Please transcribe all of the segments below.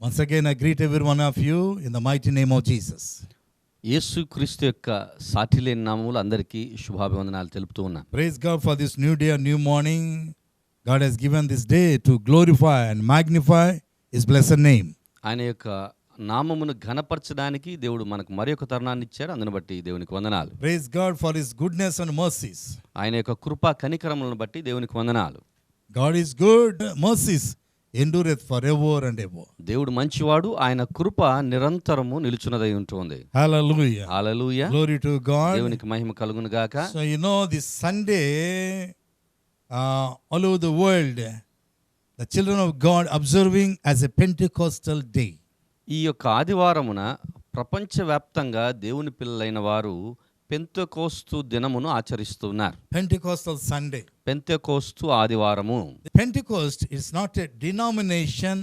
Once again I greet every one of you in the mighty name of Jesus. యేసుక్రీస్తు యొక్క సాటిలేని నామములో అందరికీ శుభాభివందనాలు తెలుపుతూ ఉన్నాను. Praise God for this new day and new morning. God has given this day to glorify and magnify his blessed name. ఆయన యొక్క నామమును ఘనపరచడానికి దేవుడు మనకు మరొక తరుణాన్ని ఇచ్చాడు. అందును బట్టి దేవునికి వందనాలు. Praise God for his goodness and mercies. ఆయన యొక్క కృపా కనికరములను బట్టి దేవునికి వందనాలు. God is good, mercies endureth forever and ever. దేవుడు మంచివాడు, ఆయన కృప నిరంతరము నిలుచున్నదై ఉంటుంది. Hallelujah. Hallelujah. Glory to God. దేవునికి మహిమ కలుగును గాక. So you know this Sunday all over the world the children of God observing as a Pentecostal day. ఈ యొక్క ఆదివారమున ప్రపంచవ్యాప్తంగా దేవుని పిల్లలైన వారు పెంతెకోస్తు దినమును ఆచరిస్తున్నారు. Pentecostal Sunday. పెంతెకోస్తు ఆదివారము. Pentecost is not a denomination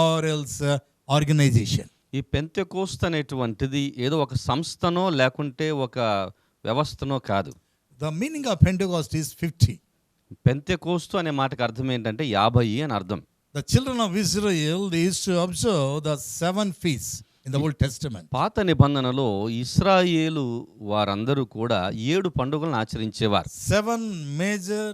or else organization. ఈ పెంతెకోస్తు అనేటువంటిది ఏదో ఒక సంస్థనో లేకుంటే ఒక వ్యవస్థనో కాదు. The meaning of Pentecost is 50. Pentecost అనే మాటకు అర్థం ఏంటంటే 50 అని అర్థం. The children of Israel, they used to observe the 7 feasts in the Old Testament. పాత నిబంధనలో ఇశ్రాయేలు వారందరూ కూడా 7 పండుగలను ఆచరించేవారు. 7 major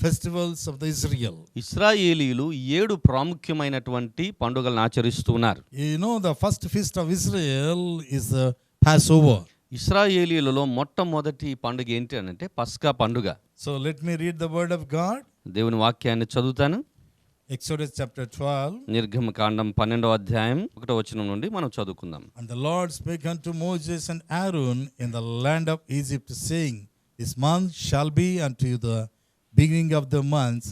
festivals of the Israel. ఇశ్రాయేలీయులు 7 ప్రాముఖ్యమైనటువంటి పండుగలను ఆచరిస్తున్నారు. You know the first feast of Israel is the Passover. ఇశ్రాయేలీయులలో మొట్టమొదటి పండుగ ఏంటి అంటే పస్కా పండుగ. So let me read the word of God. దేవుని వాక్యాన్ని చదువుతాను. Exodus chapter 12. నిర్గమకాండం 12వ అధ్యాయం 1వ వచనం నుండి మనం చదువుకుందాం. And the Lord spake unto Moses and Aaron in the land of Egypt, saying, This month shall be unto you the beginning of the months,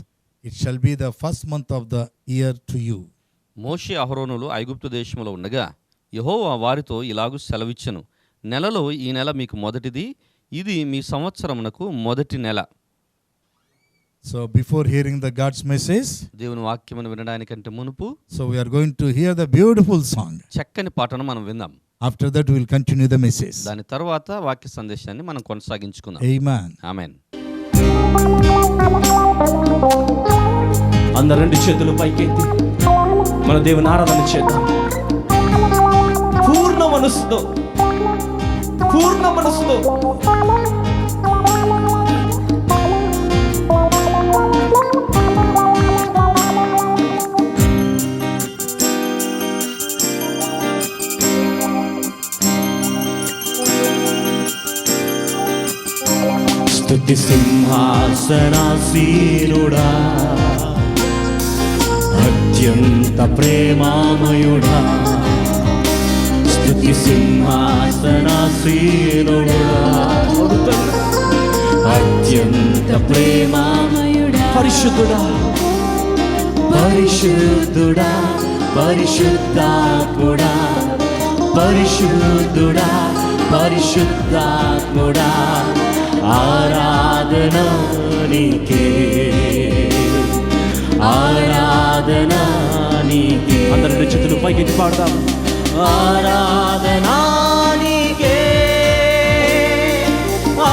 it shall be the first month of the year to you. మోషే అహరోనులు ఐగుప్తు దేశంలో ఉండగా యెహోవా వారితో ఇలాగు సెలవిచ్చెను, నెలలో ఈ నెల మీకు మొదటిది, ఇది మీ సంవత్సరమునకు మొదటి నెల. So before hearing the God's message, దేవుని వాక్యమును వినడానికంటే మునుపు so we are going to hear the beautiful song. చక్కని పాటను మనం విందాం. After that we will continue the message. దాని తర్వాత వాక్య సందేశాన్ని మనం కొనసాగించుకుందాం. Amen. ఆమేన్. అందరు రెండు చేతులు పైకెత్తి మన దేవుని ఆరాధన చేద్దాం. పూర్ణ మనసుతో స్తుతి సింహాసనాసీనుడా, అత్యంత ప్రేమామయుడా, స్తుతి సింహాసనాసీనుడా, అత్యంత ప్రేమామయుడా, పరిశుద్ధుడా పరిశుద్ధుడా పరిశుద్ధాత్ముడా, పరిశుద్ధుడా పరిశుద్ధాత్ముడా, ఆరాధన నీకే, ఆరాధన నీకే. అందరి చేతులు పైకి పాడదాం. ఆరాధన నీకే,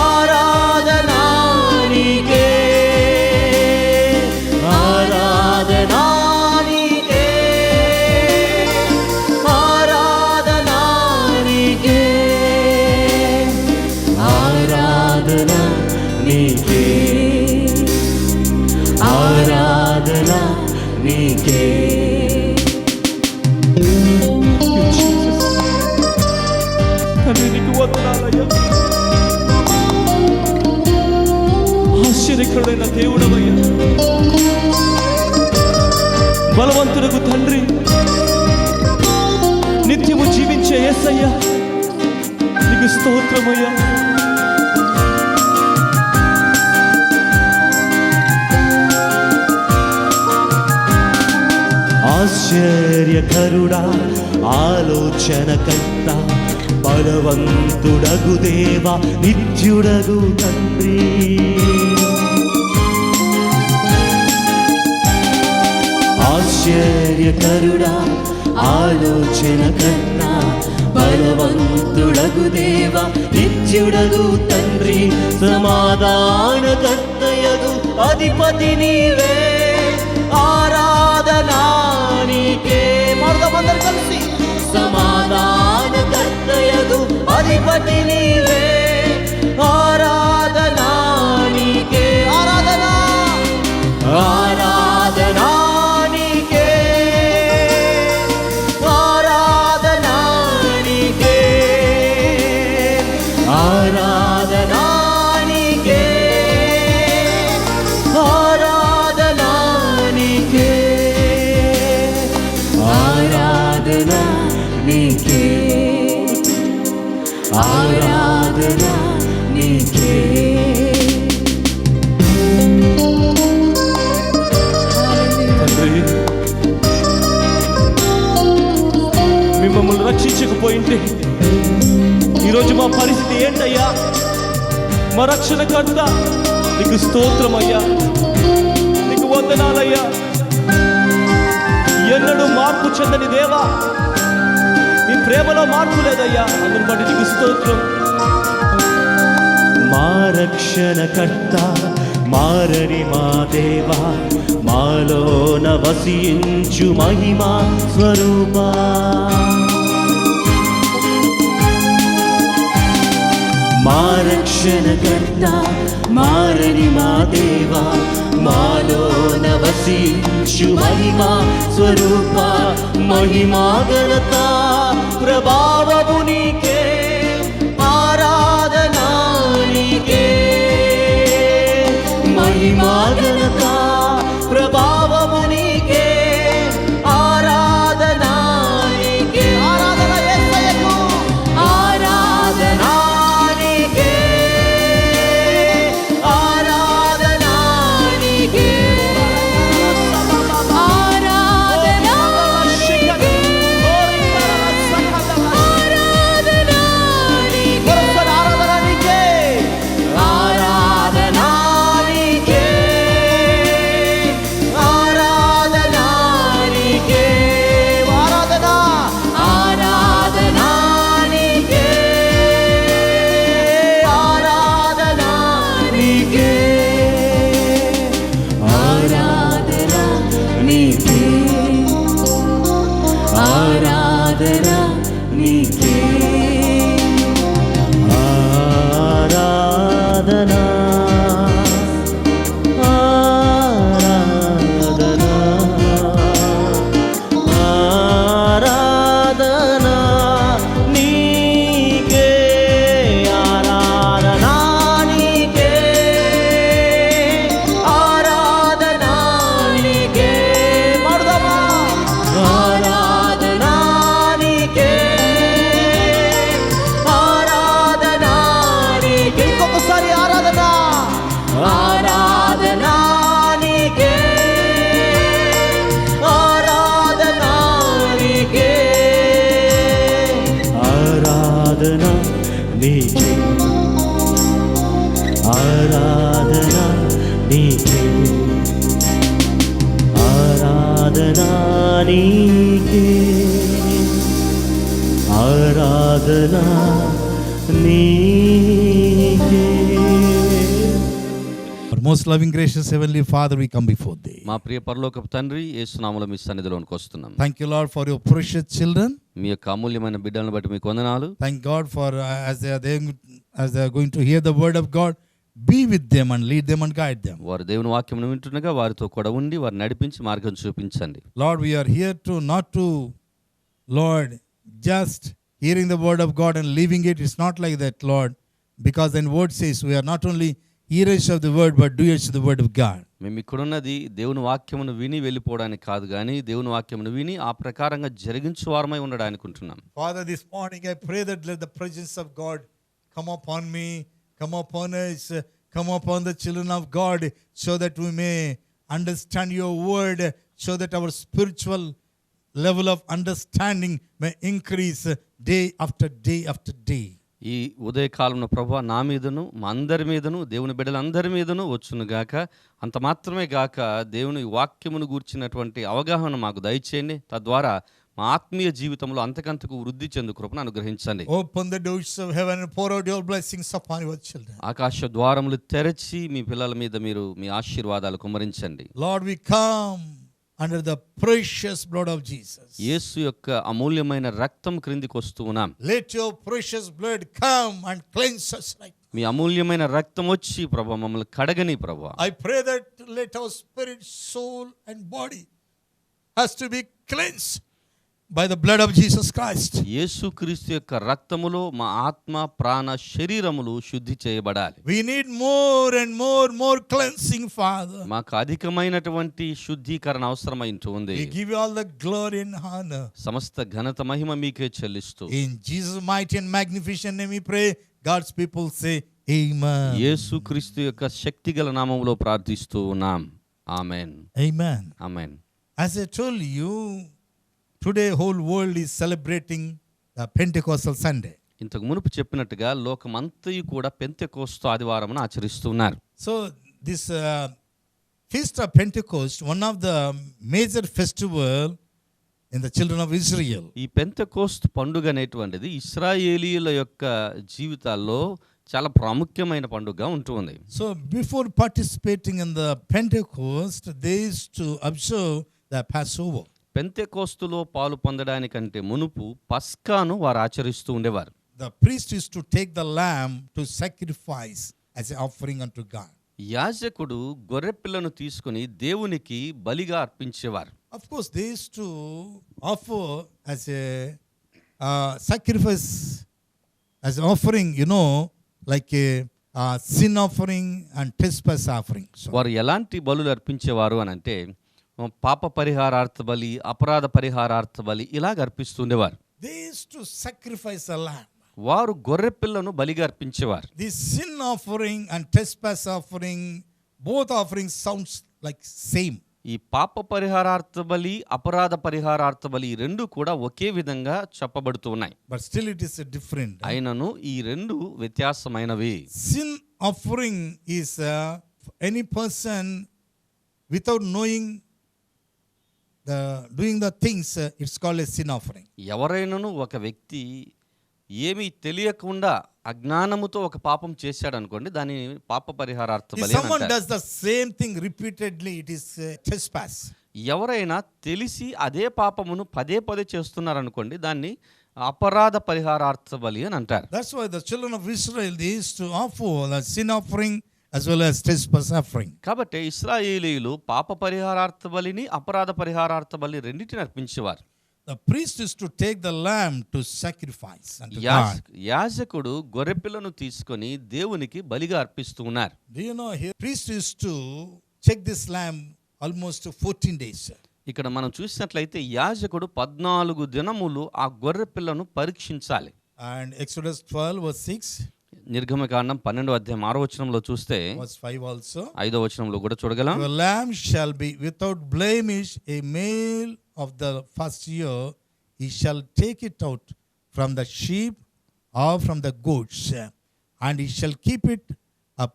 ఆరాధన నీకే, ఆరాధన నీకే, ఆరాధన నీకే, ఆరాధన నీకే, ఆరాధన నీకే. నీకు వందనాలయ్యా, ఆశ్చర్యకరుడైన దేవుడవయ్యా, బలవంతుడకు తండ్రి, నిత్యము జీవించే యేసయ్యా, నీకు స్తోత్రమయ్యా. ఆశ్చర్యకరుడా, ఆలోచనకర్త, బలవంతుడగు దేవా, నిత్యుడగు తండ్రి, ఆశ్చర్యకరుడా, ఆలోచనకర్త, బలవంతుడగు దేవా, నిత్యుడగు తండ్రి, సమాధానకర్తయగు అధిపతి నీవే, ఆరాధనా నీకే. అందరు ఆరాధన నీకే, ఆరాధన నీకే. తండ్రి, మిమ్మల్ని రక్షించకపోయింటే ఈరోజు మా పరిస్థితి ఏంటయ్యా? మా రక్షణకర్త నీకు స్తోత్రమయ్యా, నీకు వందనాలయ్యా. ఎన్నడూ మార్పు చెందని దేవా, నీ ప్రేమలో మార్పు లేదయ్యా, అందుని బట్టి నీకు స్తోత్రం. మా రక్షణకర్త మారని మా దేవా, మాలోన వసించు మహిమా స్వరూపా. మా రక్షణకర్త మారని మా దేవా, మాలోన వసించు మహిమా స్వరూప. మహిమా ఘనత ప్రభావము నీకే, ఆరాధన నీకే. మహిమా ఘనత ప్రభావము నీకే, ఆరాధన నీకే. ఆరాధన యేసయ్యకు, ఆరాధన నీకే, ఆరాధన నీకే, ఆరాధన నీకే, ఆరాధన నీకే, ఆరాధన నీకే, ఆరాధన నీకే, ఆరాధన నీకే, ఆరాధన, ఆరాధన నీకే, ఆరాధన నీకే, ఆరాధన నీకే, ఆరాధన నీకే, ఆరాధన, ఆరాధన, ఆరాధన నీకే, ఆరాధన నీకే, ఆరాధన నీకే. పాడుదామా? ఆరాధన నీకే, ఆరాధన నీకే. ఇంకొకసారి ఆరాధన, ఆరాధన నీకే, ఆరాధన నీకే, ఆరాధన నీకే, ఆరాధన నీకే, ఆరాధన నీకే, ఆరాధన నీకే. Our most loving, gracious Heavenly Father, we come before Thee. మా ప్రియ పరలోకపు తండ్రి, యేసునామములో మీ సన్నిధిలోనికి వస్తున్నాం. Thank you, Lord, for your precious children. మీ యొక్క అమూల్యమైన బిడ్డలను బట్టి మీకు వందనాలు. Thank God for as they are going to hear the word of God, be with them and lead them and guide them. వారు దేవుని వాక్యమును వింటుండగా వారితో కూడా ఉండి వారిని నడిపించి మార్గం చూపించండి. Lord, we are here to not to, Lord, just hearing the word of God and leaving it. It's not like that, Lord, because then word says we are not only hearers of the word but doers of the word of God. మేము ఇక్కడున్నది దేవుని వాక్యమును విని వెళ్ళిపోవడానికి కాదు, కానీ దేవుని వాక్యమును విని ఆ ప్రకారంగా జరిగించు వారమై ఉండడానికి ఉంటున్నాం. Father, this morning I pray that let the presence of God come upon me, come upon us, come upon the children of God, so that we may understand your word, so that our spiritual level of understanding may increase day after day after day. ఈ ఉదయకాలంలో ప్రభువా నా మీదను మా అందరి మీదను దేవుని బిడ్డలందరి మీదను వచ్చును గాక. అంత మాత్రమే గాక దేవుని వాక్యమును గూర్చినటువంటి అవగాహన మాకు దయచేయండి. తద్వారా మా ఆత్మీయ జీవితంలో అంతకంతకు వృద్ధి చెందు కృపను అనుగ్రహించండి. Open the doors of heaven and pour out your blessings upon your children. ఆకాశ ద్వారములు తెరచి మీ పిల్లల మీద మీరు మీ ఆశీర్వాదాలు కుమ్మరించండి. Lord, we come under the precious blood of Jesus. యేసు యొక్క అమూల్యమైన రక్తం క్రిందికి వస్తూ ఉన్నాం. Let your precious blood come and cleanse us right now. మీ అమూల్యమైన రక్తం వచ్చి ప్రభువా మమ్మల్ని కడగని ప్రభువా. I pray that let our spirit, soul and body has to be cleansed by the blood of Jesus Christ. యేసుక్రీస్తు యొక్క రక్తములో మా ఆత్మ ప్రాణ శరీరములు శుద్ధి చేయబడాలి. We need more cleansing, Father. మాకు అధికమైనటువంటి శుద్ధీకరణ అవసరమైంటూ ఉంది. We give you all the glory and honor. సమస్త ఘనత మహిమ మీకే చెల్లిస్తూ In Jesus' mighty and magnificent name we pray. God's people say amen. యేసుక్రీస్తు యొక్క శక్తిగల నామములో ప్రార్థిస్తూ ఉన్నాం. ఆమేన్. Amen. Amen. As I told you, today whole world is celebrating the Pentecostal Sunday. ఇంతకు మునుపు చెప్పినట్టుగా లోకమంతయు కూడా Pentecost ఆదివారమును ఆచరిస్తున్నారు. So this feast of Pentecost, one of the major festival in the children of Israel. ఈ పెంతెకోస్తు పండుగ అనేటువంటిది ఇశ్రాయేలీయుల యొక్క జీవితాల్లో చాలా ప్రాముఖ్యమైన పండుగగా ఉంటుంది. So before participating in the Pentecost, they used to observe the Passover. పెంతెకోస్తులో పాలు పొందడానికంటే మునుపు పస్కాను వారు ఆచరిస్తూ ఉండేవారు. The priest used to take the lamb to sacrifice as an offering unto God. యాజకుడు గొర్రెపిల్లను తీసుకుని దేవునికి బలిగా అర్పించేవారు. Of course, they used to offer as a sacrifice, as an offering, like a sin offering and trespass offering. So, వారు ఎలాంటి బలులు అర్పించేవారు అని అంటే పాప పరిహారార్థ బలి, అపరాధ పరిహారార్థ బలి ఇలాగ అర్పిస్తుండేవారు. they used to sacrifice a lamb. వారు గొర్రెపిల్లను బలిగా అర్పించేవారు. The sin offering and trespass offering, both offerings sounds like same. ఈ పాప పరిహారార్థ బలి, అపరాధ పరిహారార్థ బలి ఈ రెండు కూడా ఒకే విధంగా చెప్పబడుతూ ఉన్నాయి. But still it is different. అయినను ఈ రెండు వ్యత్యాసమైనవి. Sin offering is any person without knowing doing the things, it's called a sin offering. ఎవరైనాను ఒక వ్యక్తి ఏమీ తెలియకుండా అజ్ఞానముతో ఒక పాపం చేశాడు అనుకోండి, దాని పాప పరిహారార్థ If బలి అని someone అంటారు. does the same thing repeatedly, it is trespass. ఎవరైనా తెలిసి అదే పాపమును పదే పదే చేస్తున్నారనుకోండి, దాన్ని అపరాధ పరిహారార్థ బలి అని అంటారు. That's why the children of Israel, they used to offer the sin offering as well as trespass offering. కాబట్టి ఇశ్రాయేలీయులు పాప పరిహారార్థ బలిని, అపరాధ పరిహారార్థ బలి రెండింటిని అర్పించేవారు. The priest used to take the lamb to sacrifice unto God. యాజకుడు గొర్రెపిల్లను తీసుకొని దేవునికి బలిగా అర్పిస్తూ ఉన్నారు. Do you know here, priest used to check this lamb almost 14 days. ఇక్కడ మనం చూసినట్లయితే యాజకుడు 14 దినములు ఆ గొర్రెపిల్లను పరీక్షించాలి. And Exodus 12 verse 6, నిర్గమకాండం 12వ అధ్యాయం 6వ వచనంలో చూస్తే verse 5 also. 5వ వచనంలో కూడా చూడగలం. Your lamb shall be without blemish, a male of the first year. He shall take it out from the sheep or from the goats, and he shall keep it up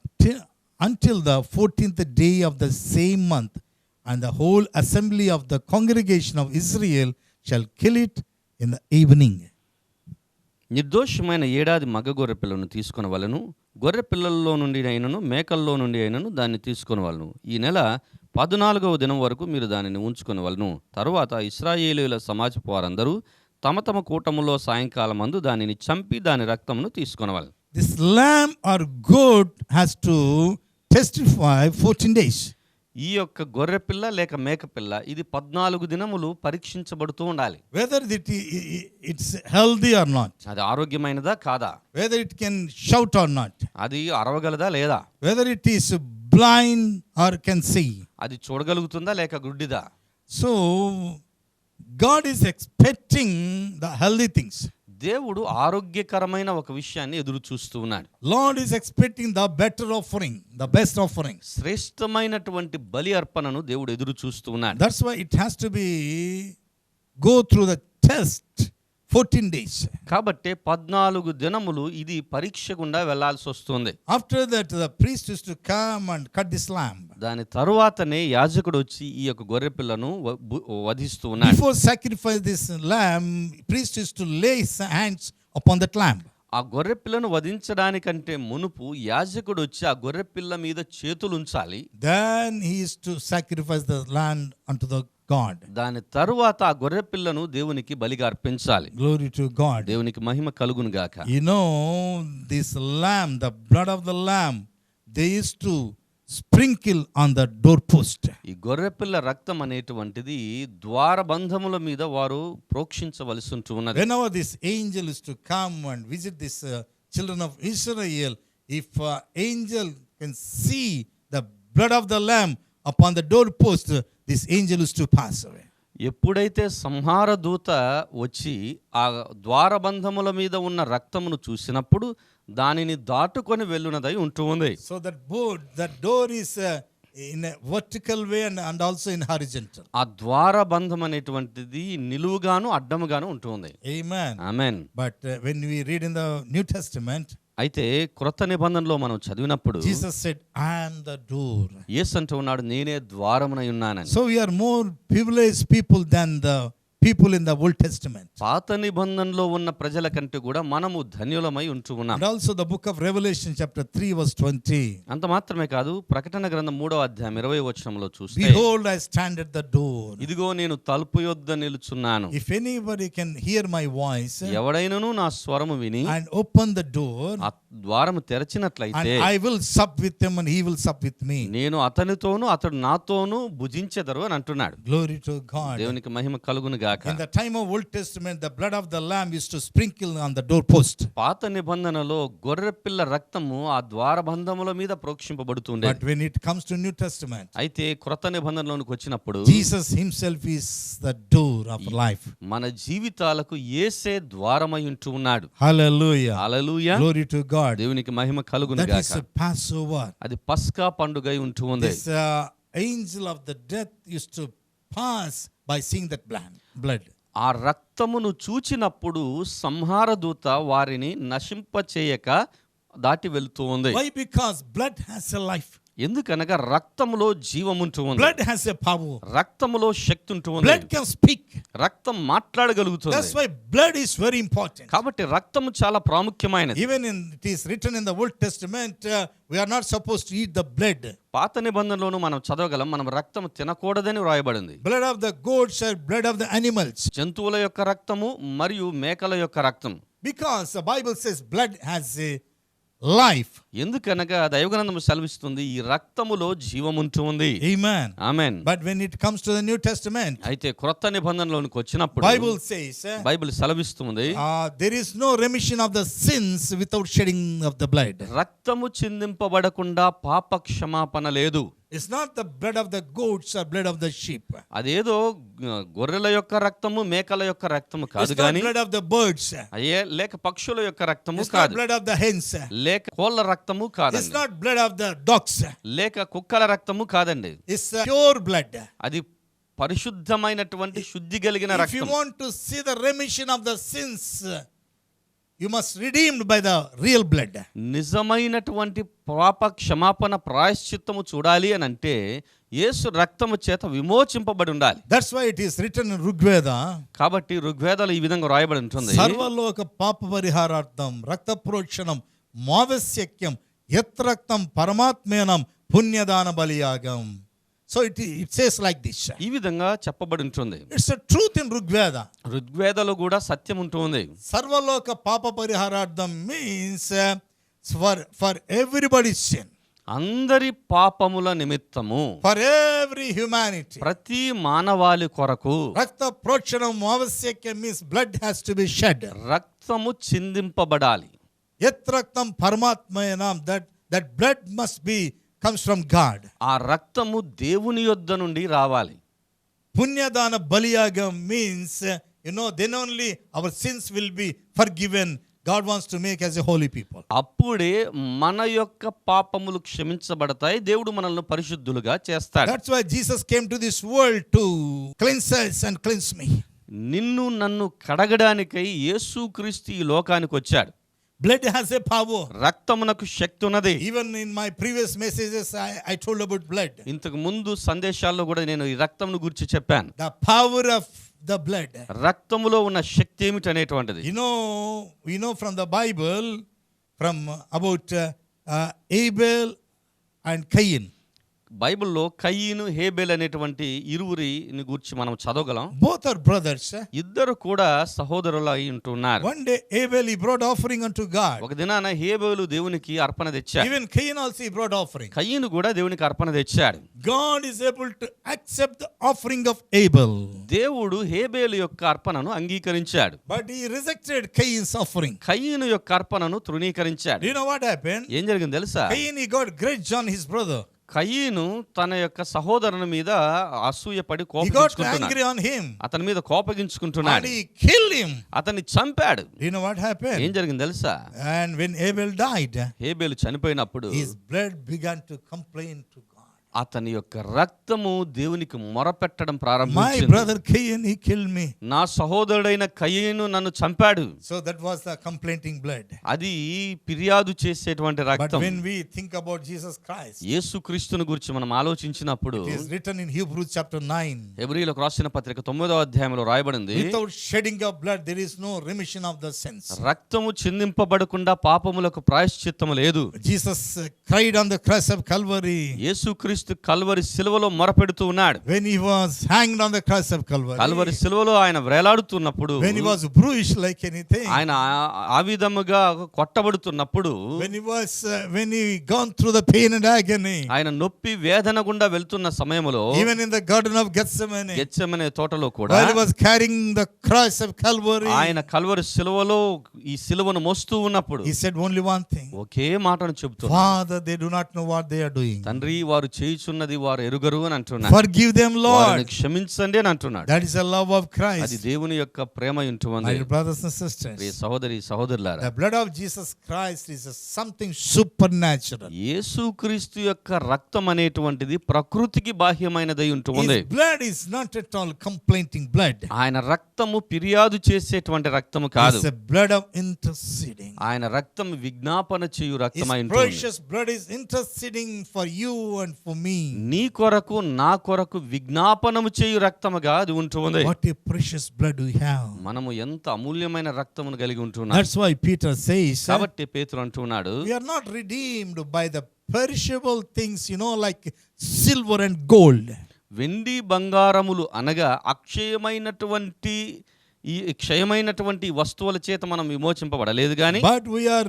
until the 14th day of the same month. And the whole assembly of the congregation of Israel shall kill it in the evening. నిర్దోషమైన ఏడాది మగ గొర్రె పిల్లను తీసుకుని వాళ్ళను, గొర్రె పిల్లల్లో నుండి అయినను మేకల్లో నుండి అయినను దాన్ని తీసుకుని వాళ్ళను. ఈ నెల 14వ దినం వరకు మీరు దానిని ఉంచుకుని వాళ్ళను. తరువాత ఇశ్రాయేలీయుల సమాజపు వారందరూ తమ తమ కూటములో సాయంకాలం మందు దానిని చంపి దాని రక్తమును తీసుకుని వాళ్ళు. This lamb or goat has to testify 14 days. ఈ యొక్క గొర్రె పిల్ల లేక మేక పిల్ల ఇది 14 దినములు పరీక్షించబడుతూ ఉండాలి. Whether it's healthy or not. అది ఆరోగ్యమైనదా కాదా, Whether it can shout or not. అది అరవగలదా లేదా, Whether it is blind or can see. అది చూడగలుగుతుందా లేక గుడ్డిదా. So God is expecting the healthy things. దేవుడు ఆరోగ్యకరమైన ఒక విషయాన్ని ఎదురు చూస్తూ ఉన్నాడు. Lord is expecting the better offering, the best offering. శ్రేష్టమైనటువంటి బలి అర్పణను దేవుడు ఎదురు చూస్తూ ఉన్నాడు. That's why it has to be go through the test 14 days. కాబట్టి 14 దినములు ఇది పరీక్ష గుండా వెళ్లాల్సి వస్తుంది. After that, the priest used to come and cut this lamb. దాని తరువాతనే యాజకుడు వచ్చి ఈ యొక్క గొర్రె పిల్లను వధిస్తూ ఉన్నాడు. Before sacrifice this lamb, priest used to lay his hands upon that lamb. ఆ గొర్రె పిల్లను వధించడానికంటే మునుపు యాజకుడు వచ్చి ఆ గొర్రె పిల్ల మీద చేతులు ఉంచాలి. Then he is to sacrifice the lamb unto the God. దాని తరువాత ఆ గొర్రె పిల్లను దేవునికి బలిగా అర్పించాలి. Glory to God. దేవునికి మహిమ కలుగును గాక. You know, this lamb, the blood of the lamb, they used to sprinkle on the doorpost. ఈ గొర్రెపిల్ల రక్తం అనేటువంటిది ద్వారబంధముల మీద వారు ప్రోక్షించవలసి ఉన్నది. Whenever this angel is to come and visit this children of Israel, if angel can see the blood of the lamb upon the doorpost, this angel is to pass away. ఎప్పుడైతే సంహార దూత వచ్చి ఆ ద్వారబంధముల మీద ఉన్న రక్తమును చూసినప్పుడు దానిని దాటుకొని వెళ్ళునదై ఉంటుంది. So that door is in a vertical way and also in horizontal. ఆ ద్వారబంధం అనేటువంటిది నిలువుగాను అడ్డముగాను ఉంటుంది. Amen. Amen. But when we read in the New Testament, అయితే క్రొత్త నిబంధనలో మనం చదివినప్పుడు Jesus said, I am the door. యేసు అంటూ ఉన్నాడు, నేనే ద్వారమునై ఉన్నానని. So we are more privileged people than the people in the Old Testament. పాత నిబంధనలో ఉన్న ప్రజల కంటే కూడా మనము ధన్యులమై ఉంటూ ఉన్నాం. And also the book of Revelation chapter 3 verse 20. అంత మాత్రమే కాదు, ప్రకటన గ్రంథం 3వ అధ్యాయం 20వ వచనంలో చూస్తే, Behold, I stand at the door. ఇదిగో నేను తలుపు యొద్ద నిలుచున్నాను. If anybody can hear my voice ఎవడైనను నా స్వరము విని and open the door, ఆ ద్వారము and తెరచినట్లయితే I will sup with him and he will sup with me. నేను అతనితోను అతడు నాతోను భుజించెదరు అని అంటున్నాడు. Glory to God. దేవునికి మహిమ కలుగును గాక. In the time of Old Testament, the blood of the lamb used to sprinkle on the doorpost. పాత నిబంధనలో గొర్రెపిల్ల రక్తము ఆ ద్వారబంధముల మీద ప్రోక్షింపబడుతుండే. But when it comes to New Testament, అయితే క్రొత్త నిబంధనలోనికి వచ్చినప్పుడు Jesus himself is the door of life. మన జీవితాలకు యేసే ద్వారమై ఉంటూ ఉన్నాడు. Hallelujah. Hallelujah. Glory to God. దేవునికి మహిమ కలుగును That is గాక. a Passover. అది పస్కా పండుగై ఉంటూ ఉంది. This angel of the death used to pass by seeing that blood. ఆ రక్తమును చూచినప్పుడు సంహార దూత వారిని నశింపచేయక దాటి వెళ్తూ ఉంది. Why? Because blood has a life. ఎందుకనగా రక్తములో జీవముంటూ ఉంది. Blood has a power. రక్తములో శక్తి ఉంటూ ఉంది. Blood can speak. రక్తం మాట్లాడగలుగుతుంది. That's why blood is very important. కాబట్టి రక్తము చాలా ప్రాముఖ్యమైనది. Even it is written in the Old Testament, we are not supposed to eat the blood. పాత నిబంధనలోను మనం చదవగలం, మనం రక్తం తినకూడదని వ్రాయబడింది. Blood of the goats or blood of the animals. జంతువుల యొక్క రక్తము మరియు మేకల యొక్క రక్తం. Because the Bible says blood has a life. ఎందుకనగా దైవగ్రంథము సెలవిస్తుంది, ఈ రక్తములో జీవముంటూ ఉంది. Amen. Amen. But when it comes to the New Testament, అయితే క్రొత్త నిబంధనలోనికి వచ్చినప్పుడు Bible says బైబిల్ సెలవిస్తుంది, there is no remission of the sins without shedding of the blood. రక్తము చిందింపబడకుండా పాప క్షమాపణ లేదు. It's not the blood of the goats or blood of the sheep. అదేదో గొర్రెల యొక్క రక్తము మేకల యొక్క రక్తము It's కాదు not గాని, blood of the birds. అయ్యే లేక పక్షుల యొక్క రక్తము It's not కాదు, blood of the hens. లేక కోళ్ళ రక్తము It's కాదండి, not blood of the dogs. లేక కుక్కల రక్తము కాదండి. It's pure blood. అది పరిశుద్ధమైనటువంటి శుద్ధి కలిగిన If you రక్తం. want to see the remission of the sins, you must redeemed by the real blood. నిజమైనటువంటి పాప క్షమాపణ ప్రాయశ్చిత్తము చూడాలి అని అంటే యేసు రక్తము చేత విమోచింపబడి ఉండాలి. That's why it is written in Rigveda. కాబట్టి ఋగ్వేదాలు ఈ విధంగా రాయబడి ఉంటుంది, సర్వలోక పాప పరిహారార్థం రక్త ప్రోక్షణం మావశ్యక్యం యత్ రక్తం పరమాత్మేనం పుణ్యదాన బలియాగం. So it says like this. ఈ విధంగా చెప్పబడి ఉంటుంది. It's a truth in Rigveda. ఋగ్వేదాలు కూడా సత్యం ఉంటుంది. సర్వలోక పాప పరిహారార్థం means for everybody's sin. అందరి పాపముల నిమిత్తము, For every humanity. ప్రతి మానవాళి కొరకు రక్త ప్రోక్షణం ఆవశ్యకం means blood has to be shed. రక్తము చిందింపబడాలి. యత్ రక్తం పరమాత్మేనం, that blood must be comes from God. ఆ రక్తము దేవుని యొద్ద నుండి రావాలి. పుణ్యదాన బలియాగం means, then only our sins will be forgiven. God wants to make as a holy people. అప్పుడే మన యొక్క పాపములు క్షమించబడతాయి, దేవుడు మనల్ని పరిశుద్ధులుగా చేస్తాడు. That's why Jesus came to this world to cleanse us and cleanse me. నిన్ను నన్ను కడగడానికై యేసుక్రీస్తు ఈ లోకానికి వచ్చాడు. Blood has a power. రక్తమునకు శక్తి ఉన్నది. Even in my previous messages, I told about blood. ఇంతకు ముందు సందేశాల్లో కూడా నేను ఈ రక్తమును గురించి చెప్పాను. The power of the blood. రక్తములో ఉన్న శక్తి ఏమిటనేటువంటిది. We know from the Bible, from about Abel and Cain. బైబిల్లో కయీను హేబెల్ అనేటువంటి ఇరువురిని గూర్చి మనం చదవగలం. Both are brothers. ఇద్దరు కూడా సహోదరులు అయి ఉంటున్నారు. One day Abel he brought offering unto God. ఒక దినాన హేబెలు దేవునికి అర్పణ తెచ్చాడు. Even Cain also he brought offering. కయీను కూడా దేవునికి అర్పణ తెచ్చాడు. God is able to accept the offering of Abel. దేవుడు హేబెలు యొక్క అర్పణను అంగీకరించాడు. But he rejected Cain's offering. కయీను యొక్క అర్పణను తృణీకరించాడు. Do you know what happened? ఏం జరిగింది తెలుసా? Cain he got grudge on his brother. కయీను తన యొక్క సహోదరుని మీద అసూయపడి He got కోపగించుకుంటున్నాడు. angry on him. అతని మీద And కోపగించుకుంటున్నాడు. he killed him. అతన్ని చంపాడు. Do you know what ఏం happened? జరిగింది తెలుసా? And when Abel died, హేబెలు చనిపోయినప్పుడు his blood began to complain to God. అతని యొక్క రక్తము దేవునికి మొరపెట్టడం My ప్రారంభించింది. brother Cain he killed me. నా సహోదరుడైన కయీను నన్ను చంపాడు. So that was the complaining blood. అది ఫిర్యాదు చేసేటువంటి But రక్తం. when we think about Jesus Christ, యేసుక్రీస్తుని గురించి మనం ఆలోచించినప్పుడు it is written in Hebrews chapter 9. హెబ్రీయులకు రాసిన పత్రిక 9వ అధ్యాయంలో రాయబడింది, Without shedding of blood, there is no remission of the sins. రక్తము చిందింపబడకుండా పాపములకు ప్రాయశ్చిత్తము లేదు. Jesus cried on the cross of Calvary. యేసుక్రీస్తు కల్వరి సిలువలో మొరపెడుతూ ఉన్నాడు. When he was hanged on the cross of Calvary. Calvary సిలువలో ఆయన వేలాడుతున్నప్పుడు, When he was bruised like anything. ఆయన ఆ విధముగా కొట్టబడుతున్నప్పుడు, When he gone through the pain and agony. ఆయన నొప్పి వేదన గుండా వెళ్తున్న సమయంలో, Even in the garden of Gethsemane. Gethsemane తోటలో కూడా While he was carrying the cross of Calvary. ఆయన కల్వరి సిలువలో ఈ సిలువను మోస్తూ ఉన్నప్పుడు He said only one thing. ఒకే మాటను చెబుతున్నాడు, Father, they do not know what they are doing. తండ్రి వారు చేయుచున్నది వారు ఎరుగరు అని అంటున్నాడు. Forgive them, వారిని Lord. క్షమించండి అని అంటున్నాడు. That is the love of అది Christ. దేవుని యొక్క ప్రేమ My ఉంటుంది. dear brothers and Priya sisters, సహోదరి సహోదరులారా, the blood of Jesus Christ is something supernatural. యేసుక్రీస్తు యొక్క రక్తం అనేటువంటిది ప్రకృతికి బాహ్యమైనదై ఉంటుంది. His blood is not at all complaining blood. ఆయన రక్తము ఫిర్యాదు చేసేటువంటి రక్తము కాదు. It's a blood of interceding. ఆయన రక్తం విజ్ఞాపన చేయు His రక్తమై ఉంటుంది. precious blood is interceding for you and for me. నీ కొరకు నా కొరకు విజ్ఞాపనము చేయు రక్తముగా అది ఉంటుంది. What a precious blood we have. మనము ఎంత అమూల్యమైన రక్తమును కలిగి ఉంటున్నాం. That's why Peter says, కాబట్టి పేతురు అంటున్నాడు, we are not redeemed by the perishable things, like silver and gold. వెండి బంగారములు అనగా అక్షయమైనటువంటి ఈ క్షయమైనటువంటి వస్తువుల చేత మనం విమోచింపబడలేదు గాని, But we are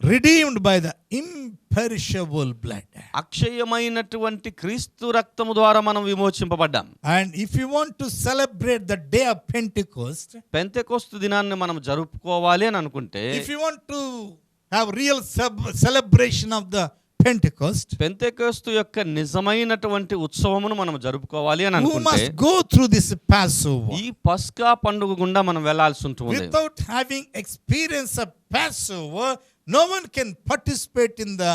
redeemed by the imperishable blood. అక్షయమైనటువంటి క్రీస్తు రక్తము ద్వారా మనం విమోచింపబడ్డాం. And if you want to celebrate the day of Pentecost, Pentecost దినాన్ని మనం జరుపుకోవాలి అని అనుకుంటే, if you want to have real celebration of the Pentecost, Pentecost యొక్క నిజమైనటువంటి ఉత్సవమును మనం జరుపుకోవాలి అని you అనుకుంటే, must go through this Passover. ఈ పస్కా పండుగ గుండా మనం వెళ్లాల్సి ఉంటుంది. Without having experience of Passover, no one can participate in the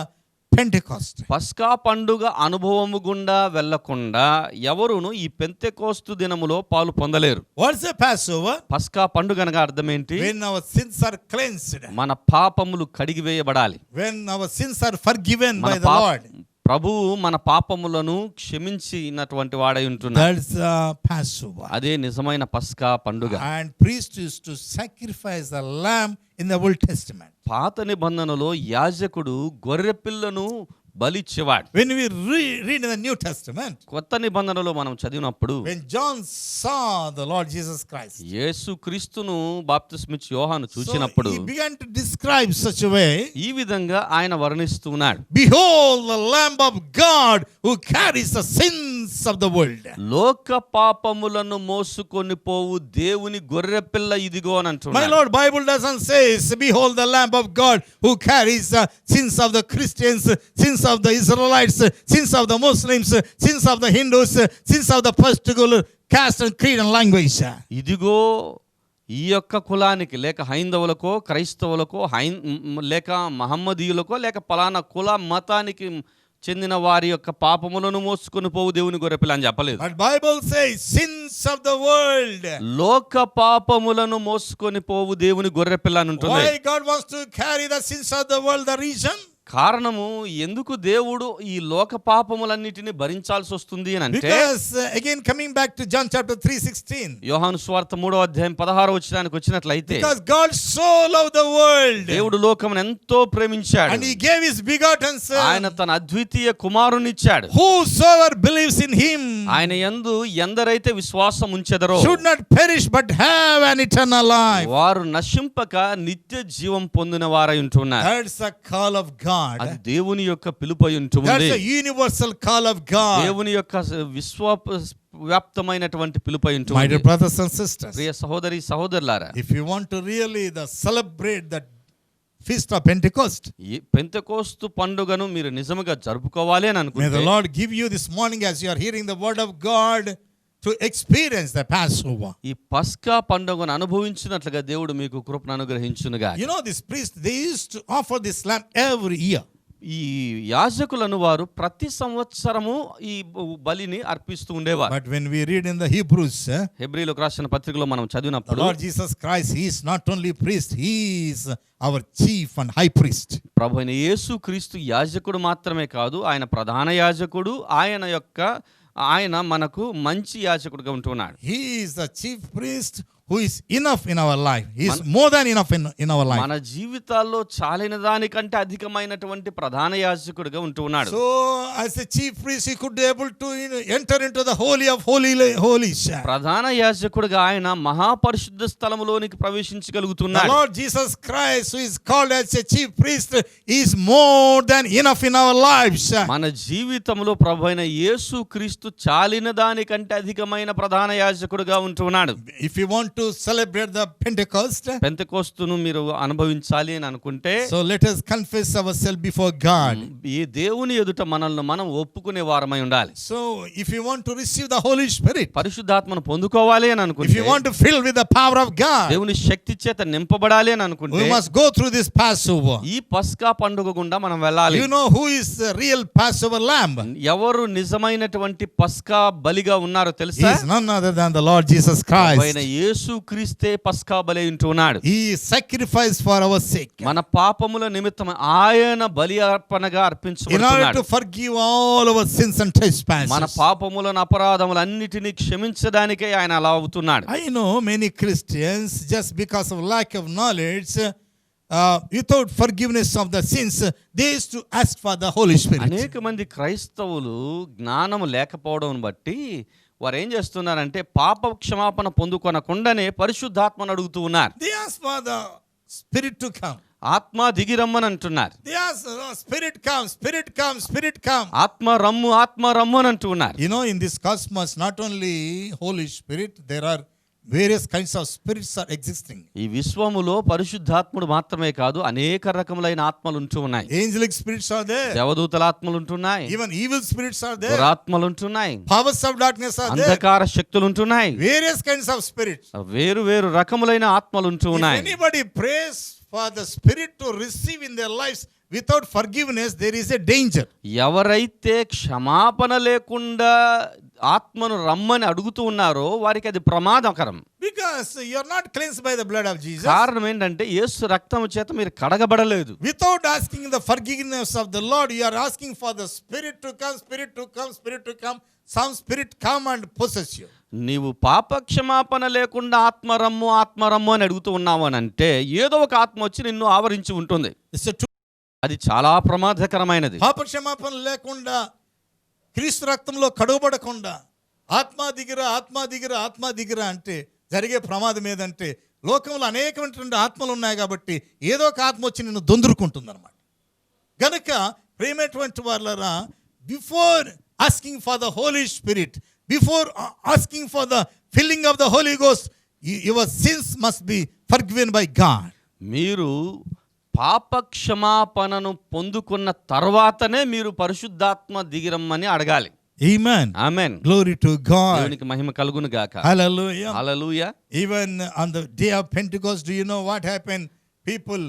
Pentecost. పస్కా పండుగ అనుభవము గుండా వెళ్లకుండా ఎవరును ఈ పెంతెకోస్తు దినములో పాలు పొందలేరు. What's the Passover? పస్కా పండుగ అనగా అర్థం ఏంటి? When our sins are cleansed. మన పాపములు కడిగివేయబడాలి. When our sins are forgiven మన by the Lord. ప్రభువు మన పాపములను క్షమించినటువంటి వాడై ఉంటున్నాడు. That's the Passover. అదే నిజమైన పస్కా పండుగ. And priests used to sacrifice the lamb in the Old Testament. పాత నిబంధనలో యాజకుడు గొర్రె పిల్లను బలిచ్చేవాడు. When we read in the New Testament, కొత్త నిబంధనలో మనం చదివినప్పుడు, when John saw the Lord Jesus Christ, యేసు క్రీస్తును బాప్తిస్మిచ్చి యోహాను so చూచినప్పుడు he began to describe such a way, ఈ విధంగా ఆయన వర్ణిస్తున్నాడు, behold the Lamb of God who carries the sins of the world. లోక పాపములను మోసుకొని పోవు దేవుని గొర్రె పిల్ల ఇదిగో అని My అంటున్నాడు. Lord, Bible doesn't say, behold the Lamb of God who carries the sins of the Christians, sins of the Israelites, sins of the Muslims, sins of the Hindus, sins of the particular caste and creed and language. ఇదిగో ఈ యొక్క కులానికి లేక హైందవులకో క్రైస్తవులకో లేక మహమ్మదీయులకో లేక పలానా కుల మతానికి చెందిన వారి యొక్క పాపములను మోసుకొని పోవు దేవుని గొర్రెపిల్ల అని చెప్పలేదు. But Bible says sins of the world. లోక పాపములను మోసుకొని పోవు దేవుని గొర్రెపిల్ల అని ఉంటుంది. Why God wants to carry the sins of the world? The reason? కారణము ఎందుకు దేవుడు ఈ లోక పాపములన్నిటిని భరించాల్సి వస్తుంది అని అంటే, Because again coming back to John chapter 3:16. యోహాను సువార్త 3వ అధ్యాయం 16వ వచనానికి వచ్చినట్లయితే, Because God so loved the world దేవుడు లోకమును ఎంతో ప్రేమించాడు, and he gave his begotten ఆయన son. తన అద్వితీయ కుమారుని ఇచ్చాడు. Whosoever believes in him ఆయన యందు ఎందరైతే విశ్వాసం ఉంచెదరో should not perish but have an eternal life. వారు నశింపక నిత్య జీవం పొందిన వారై ఉంటున్నారు. That's the call of God. అది దేవుని యొక్క పిలుపై ఉంటుంది. That's the universal call of God. దేవుని యొక్క వ్యాప్తమైనటువంటి పిలుపై My ఉంటుంది. dear brothers and sisters, ప్రియ సహోదరి సహోదరులారా, if you want to really celebrate the feast of Pentecost, ఈ పెంతెకోస్తు పండుగను మీరు నిజముగా జరుపుకోవాలి అని may the అనుకుంటే, Lord give you this morning as you are hearing the word of God to experience the Passover. ఈ పస్కా పండుగను అనుభవించినట్లుగా దేవుడు మీకు కృపను అనుగ్రహించునుగా. You know, this priest, they used to offer this lamb every year. ఈ యాజకులను వారు ప్రతి సంవత్సరము ఈ బలిని అర్పిస్తూ ఉండేవారు. But when we read in the Hebrews, హెబ్రీయులకు రాసిన పత్రికలో మనం the చదివినప్పుడు, Lord Jesus Christ, he is not only priest, he is our chief and high priest. ప్రభు అయిన యేసు క్రీస్తు యాజకుడు మాత్రమే కాదు, ఆయన ప్రధాన యాజకుడు, ఆయన మనకు మంచి యాజకుడుగా ఉంటున్నాడు. He is the chief priest who is enough in our life. He is more than enough in our life. మన జీవితాల్లో చాలిన దానికంటే అధికమైనటువంటి ప్రధాన యాజకుడిగా ఉంటున్నాడు. So as a chief priest, he could be able to enter into the holy of holies. ప్రధాన యాజకుడిగా ఆయన మహాపరిశుద్ధ స్థలములోనికి The ప్రవేశించగలుగుతున్నాడు. Lord Jesus Christ, who is called as a chief priest, is more than enough in our lives. మన జీవితంలో ప్రభు అయిన యేసు క్రీస్తు చాలిన దానికంటే అధికమైన ప్రధాన యాజకుడిగా ఉంటున్నాడు. If you want to celebrate the Pentecost, పెంతెకోస్తును మీరు అనుభవించాలి అని అనుకుంటే, so let us confess ourselves before God. ఈ దేవుని ఎదుట మనల్ని మనం ఒప్పుకునే వారమై ఉండాలి. So if you want to receive the Holy Spirit, పరిశుద్ధాత్మను పొందుకోవాలి అని if అనుకుంటే, you want to fill with the power of God, దేవుని శక్తి చేత నింపబడాలి అని అనుకుంటే, we must go through this Passover. ఈ పస్కా పండుగ గుండా మనం వెళ్ళాలి. You know who is the real Passover lamb? ఎవరు నిజమైనటువంటి పస్కా బలిగా ఉన్నారో He తెలుసా? is none other than the Lord Jesus ఆయన Christ. యేసు క్రీస్తే పస్కా బలి ఉంటున్నాడు. He sacrificed for our sake. మన పాపముల నిమిత్తం ఆయన బలి అర్పణగా In order అర్పించబడుతున్నాడు. to forgive all our sins and మన trespasses. పాపములను అపరాధములన్నిటినీ క్షమించడానికే ఆయన అలా అవుతున్నాడు. I know many Christians, just because of lack of knowledge, without forgiveness of the sins, they used to ask for the Holy Spirit. అనేక మంది క్రైస్తవులు జ్ఞానము లేకపోవడం బట్టి వారు ఏం చేస్తున్నారంటే, పాప క్షమాపణ పొందుకొనకుండానే పరిశుద్ధాత్మను అడుగుతూ ఉన్నారు. They ask for the Spirit to come. ఆత్మ దిగిరమ్మని అంటున్నారు. They ask, Spirit come, Spirit come, Spirit come. ఆత్మ రమ్ము అని అంటూ ఉన్నారు. You know, in this cosmos, not only Holy Spirit, there are various kinds of spirits are existing. ఈ విశ్వములో పరిశుద్ధాత్ముడు మాత్రమే కాదు, అనేక రకములైన ఆత్మలు ఉంటూ ఉన్నాయి. Angelic spirits are there. దేవదూతల ఆత్మలు ఉంటున్నాయి, Even evil spirits are there. దురాత్మలు ఉంటున్నాయి, Powers of darkness are there. అంధకార శక్తులు ఉంటున్నాయి, Various kinds of spirits. వేరు వేరు రకములైన ఆత్మలు ఉంటూ If ఉన్నాయి. anybody prays for the Spirit to receive in their lives without forgiveness, there is a danger. ఎవరైతే క్షమాపణ లేకుండా ఆత్మను రమ్మని అడుగుతూ ఉన్నారో వారికి అది ప్రమాదకరం. Because you are not cleansed by the blood of Jesus. కారణం ఏంటంటే యేసు రక్తము చేత మీరు కడగబడలేదు. Without asking the forgiveness of the Lord, you are asking for the Spirit to come, Spirit to come, Spirit to come. Some Spirit come and possess you. నీవు పాప క్షమాపణ లేకుండా ఆత్మరమ్ము అని అడుగుతూ ఉన్నావు అని అంటే, ఏదో ఒక ఆత్మ వచ్చి నిన్ను ఆవరించి ఉంటుంది. It's a అది చాలా ప్రమాదకరమైనది. పాప క్షమాపణ లేకుండా, క్రీస్తు రక్తంలో కడుగబడకుండా ఆత్మ దిగిరా అంటే జరిగే ప్రమాదం ఏదంటే, లోకంలో అనేకమైనటువంటి ఆత్మలు ఉన్నాయి కాబట్టి ఏదో ఒక ఆత్మ వచ్చి నిన్ను దొందురుకుంటుంది అనమాట. గనుక ప్రేమైనటువంటి వాళ్ళరా, before asking for the Holy Spirit, before asking for the filling of the Holy Ghost, your sins must be forgiven by God. మీరు పాప క్షమాపణను పొందుకున్న తర్వాతనే మీరు పరిశుద్ధాత్మ దిగిరమ్మని అడగాలి. Amen. Amen. Glory to God. దేవునికి మహిమ కలుగును గాక. Hallelujah. Hallelujah. Even on the day of Pentecost, do you know what happened? People,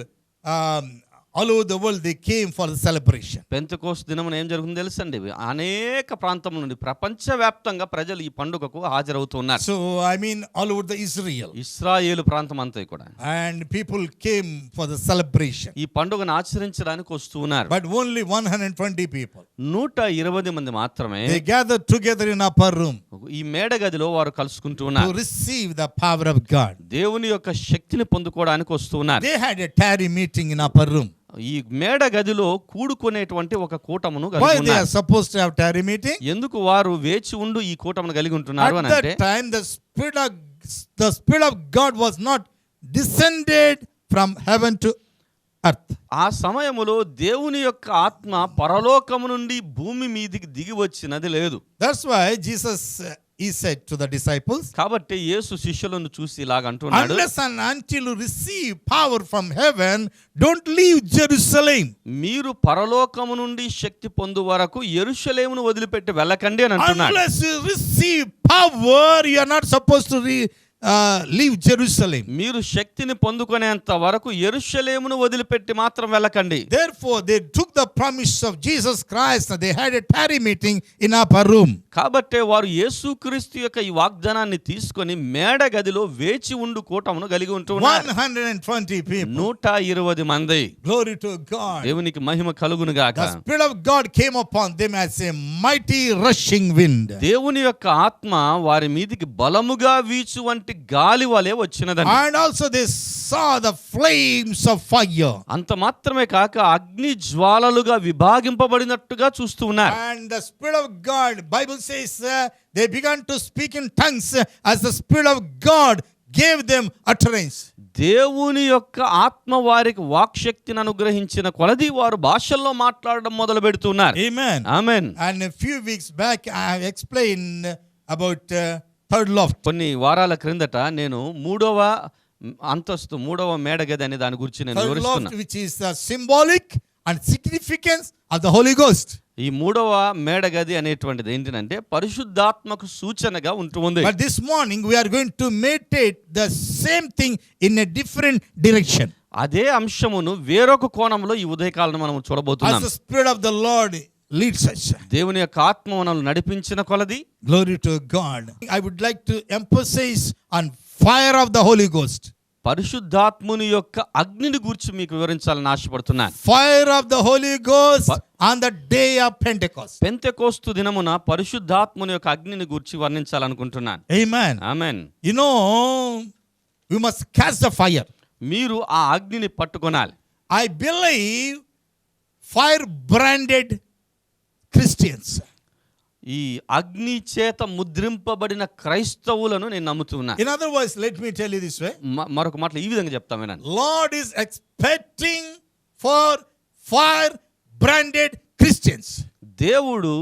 all over the world they came for the celebration. Pentecost దినమున ఏం జరుగుతుందో తెలుసండి, అనేక ప్రాంతం నుండి ప్రపంచవ్యాప్తంగా ప్రజలు ఈ పండుగకు హాజరవుతున్నారు. So I mean all over the Israel. ఇశ్రాయేలు ప్రాంతం అంతా కూడా. And people came for the celebration. ఈ పండుగను ఆచరించడానికి వస్తూ ఉన్నారు. But only 120 people. 120 మంది మాత్రమే They gathered together in upper room ఈ మేడ గదిలో వారు కలుసుకుంటూ ఉన్నారు. to receive the power of God. దేవుని యొక్క శక్తిని పొందుకోవడానికి వస్తూ ఉన్నారు. They had a tarry meeting in upper room. ఈ మేడ గదిలో కూడుకునేటువంటి ఒక కూటమును Why కలిగి they are ఉన్నారు. supposed to have tarry meeting? ఎందుకు వారు వేచి ఉండు ఈ కూటమును కలిగి ఉంటున్నారు At అని అంటే, that time the spirit of God was not descended from heaven to earth. ఆ సమయములో దేవుని యొక్క ఆత్మ పరలోకము నుండి భూమి మీదికి దిగి వచ్చినది లేదు. That's why Jesus he said to the disciples, కాబట్టి యేసు శిష్యులను చూసి ఇలాగ అంటున్నాడు, unless and until you receive power from heaven, don't leave Jerusalem. మీరు పరలోకము నుండి శక్తి పొందు వరకు యెరూషలేమును వదిలిపెట్టి వెళ్ళకండి అని అంటున్నాడు. Unless you receive power, you are not supposed to leave Jerusalem. మీరు శక్తిని పొందుకునేంత వరకు యెరూషలేమును వదిలిపెట్టి మాత్రం వెళ్ళకండి. Therefore, they took the promise of Jesus Christ and they had a tarry meeting in upper room. కాబట్టి వారు యేసుక్రీస్తు యొక్క ఈ వాగ్దానాన్ని తీసుకొని మేడ గదిలో వేచి ఉండు కూటమును కలిగి ఉంటున్నారు. 120 people. 120 మంది. Glory to God. దేవునికి మహిమ కలుగును గాక. The Spirit of God came upon them as a mighty rushing wind. దేవుని యొక్క ఆత్మ వారి మీదికి బలముగా వీచు వంటి గాలి వలె వచ్చినదండి. And also they saw the flames of fire. అంత మాత్రమే కాక అగ్ని జ్వాలలుగా విభాగింపబడినట్టుగా చూస్తూ ఉన్నారు. And the Spirit of God, Bible says, they began to speak in tongues as the Spirit of God gave them utterance. దేవుని యొక్క ఆత్మ వారికి వాక్శక్తిని అనుగ్రహించిన కొలది వారు భాషల్లో మాట్లాడడం మొదలు పెడుతున్నారు. Amen. Amen. And a few weeks back I have explained about third loft. కొన్ని వారాల క్రిందట నేను మూడవ అంతస్తు మూడవ మేడగది అనే దాని గురించి నేను Third వివరిస్తున్నా. loft, which is the symbolic and significance of the Holy Ghost. ఈ మూడవ మేడగది అనేటువంటిది ఏంటంటే పరిశుద్ధాత్మకు సూచనగా ఉంటుంది. But this morning we are going to meditate the same thing in a different direction. అదే అంశమును వేరొక కోణంలో ఈ ఉదయకాలం మనం As చూడబోతున్నాం. the Spirit of the Lord leads us. దేవుని యొక్క ఆత్మ మనల్ని నడిపించిన కొలది. Glory to God. I would like to emphasize on fire of the Holy Ghost. పరిశుద్ధాత్ముని యొక్క అగ్నిని గురించి మీకు వివరించాలని ఆశపడుతున్నాను. Fire of the Holy Ghost on the day of Pentecost. Pentecost దినమున పరిశుద్ధాత్ముని యొక్క అగ్నిని గురించి వర్ణించాలనుకుంటున్నాను. Amen. Amen. You know, we must catch the fire. మీరు ఆ అగ్నిని పట్టుకొనాలి. I believe fire branded Christians. ఈ అగ్ని చేత ముద్రింపబడిన క్రైస్తవులను నేను నమ్ముతున్నాను. In other words, let me tell you this way. మరొక మాటలో ఈ విధంగా చెప్తాను వినండి. Lord is expecting for fire branded Christians. దేవుడు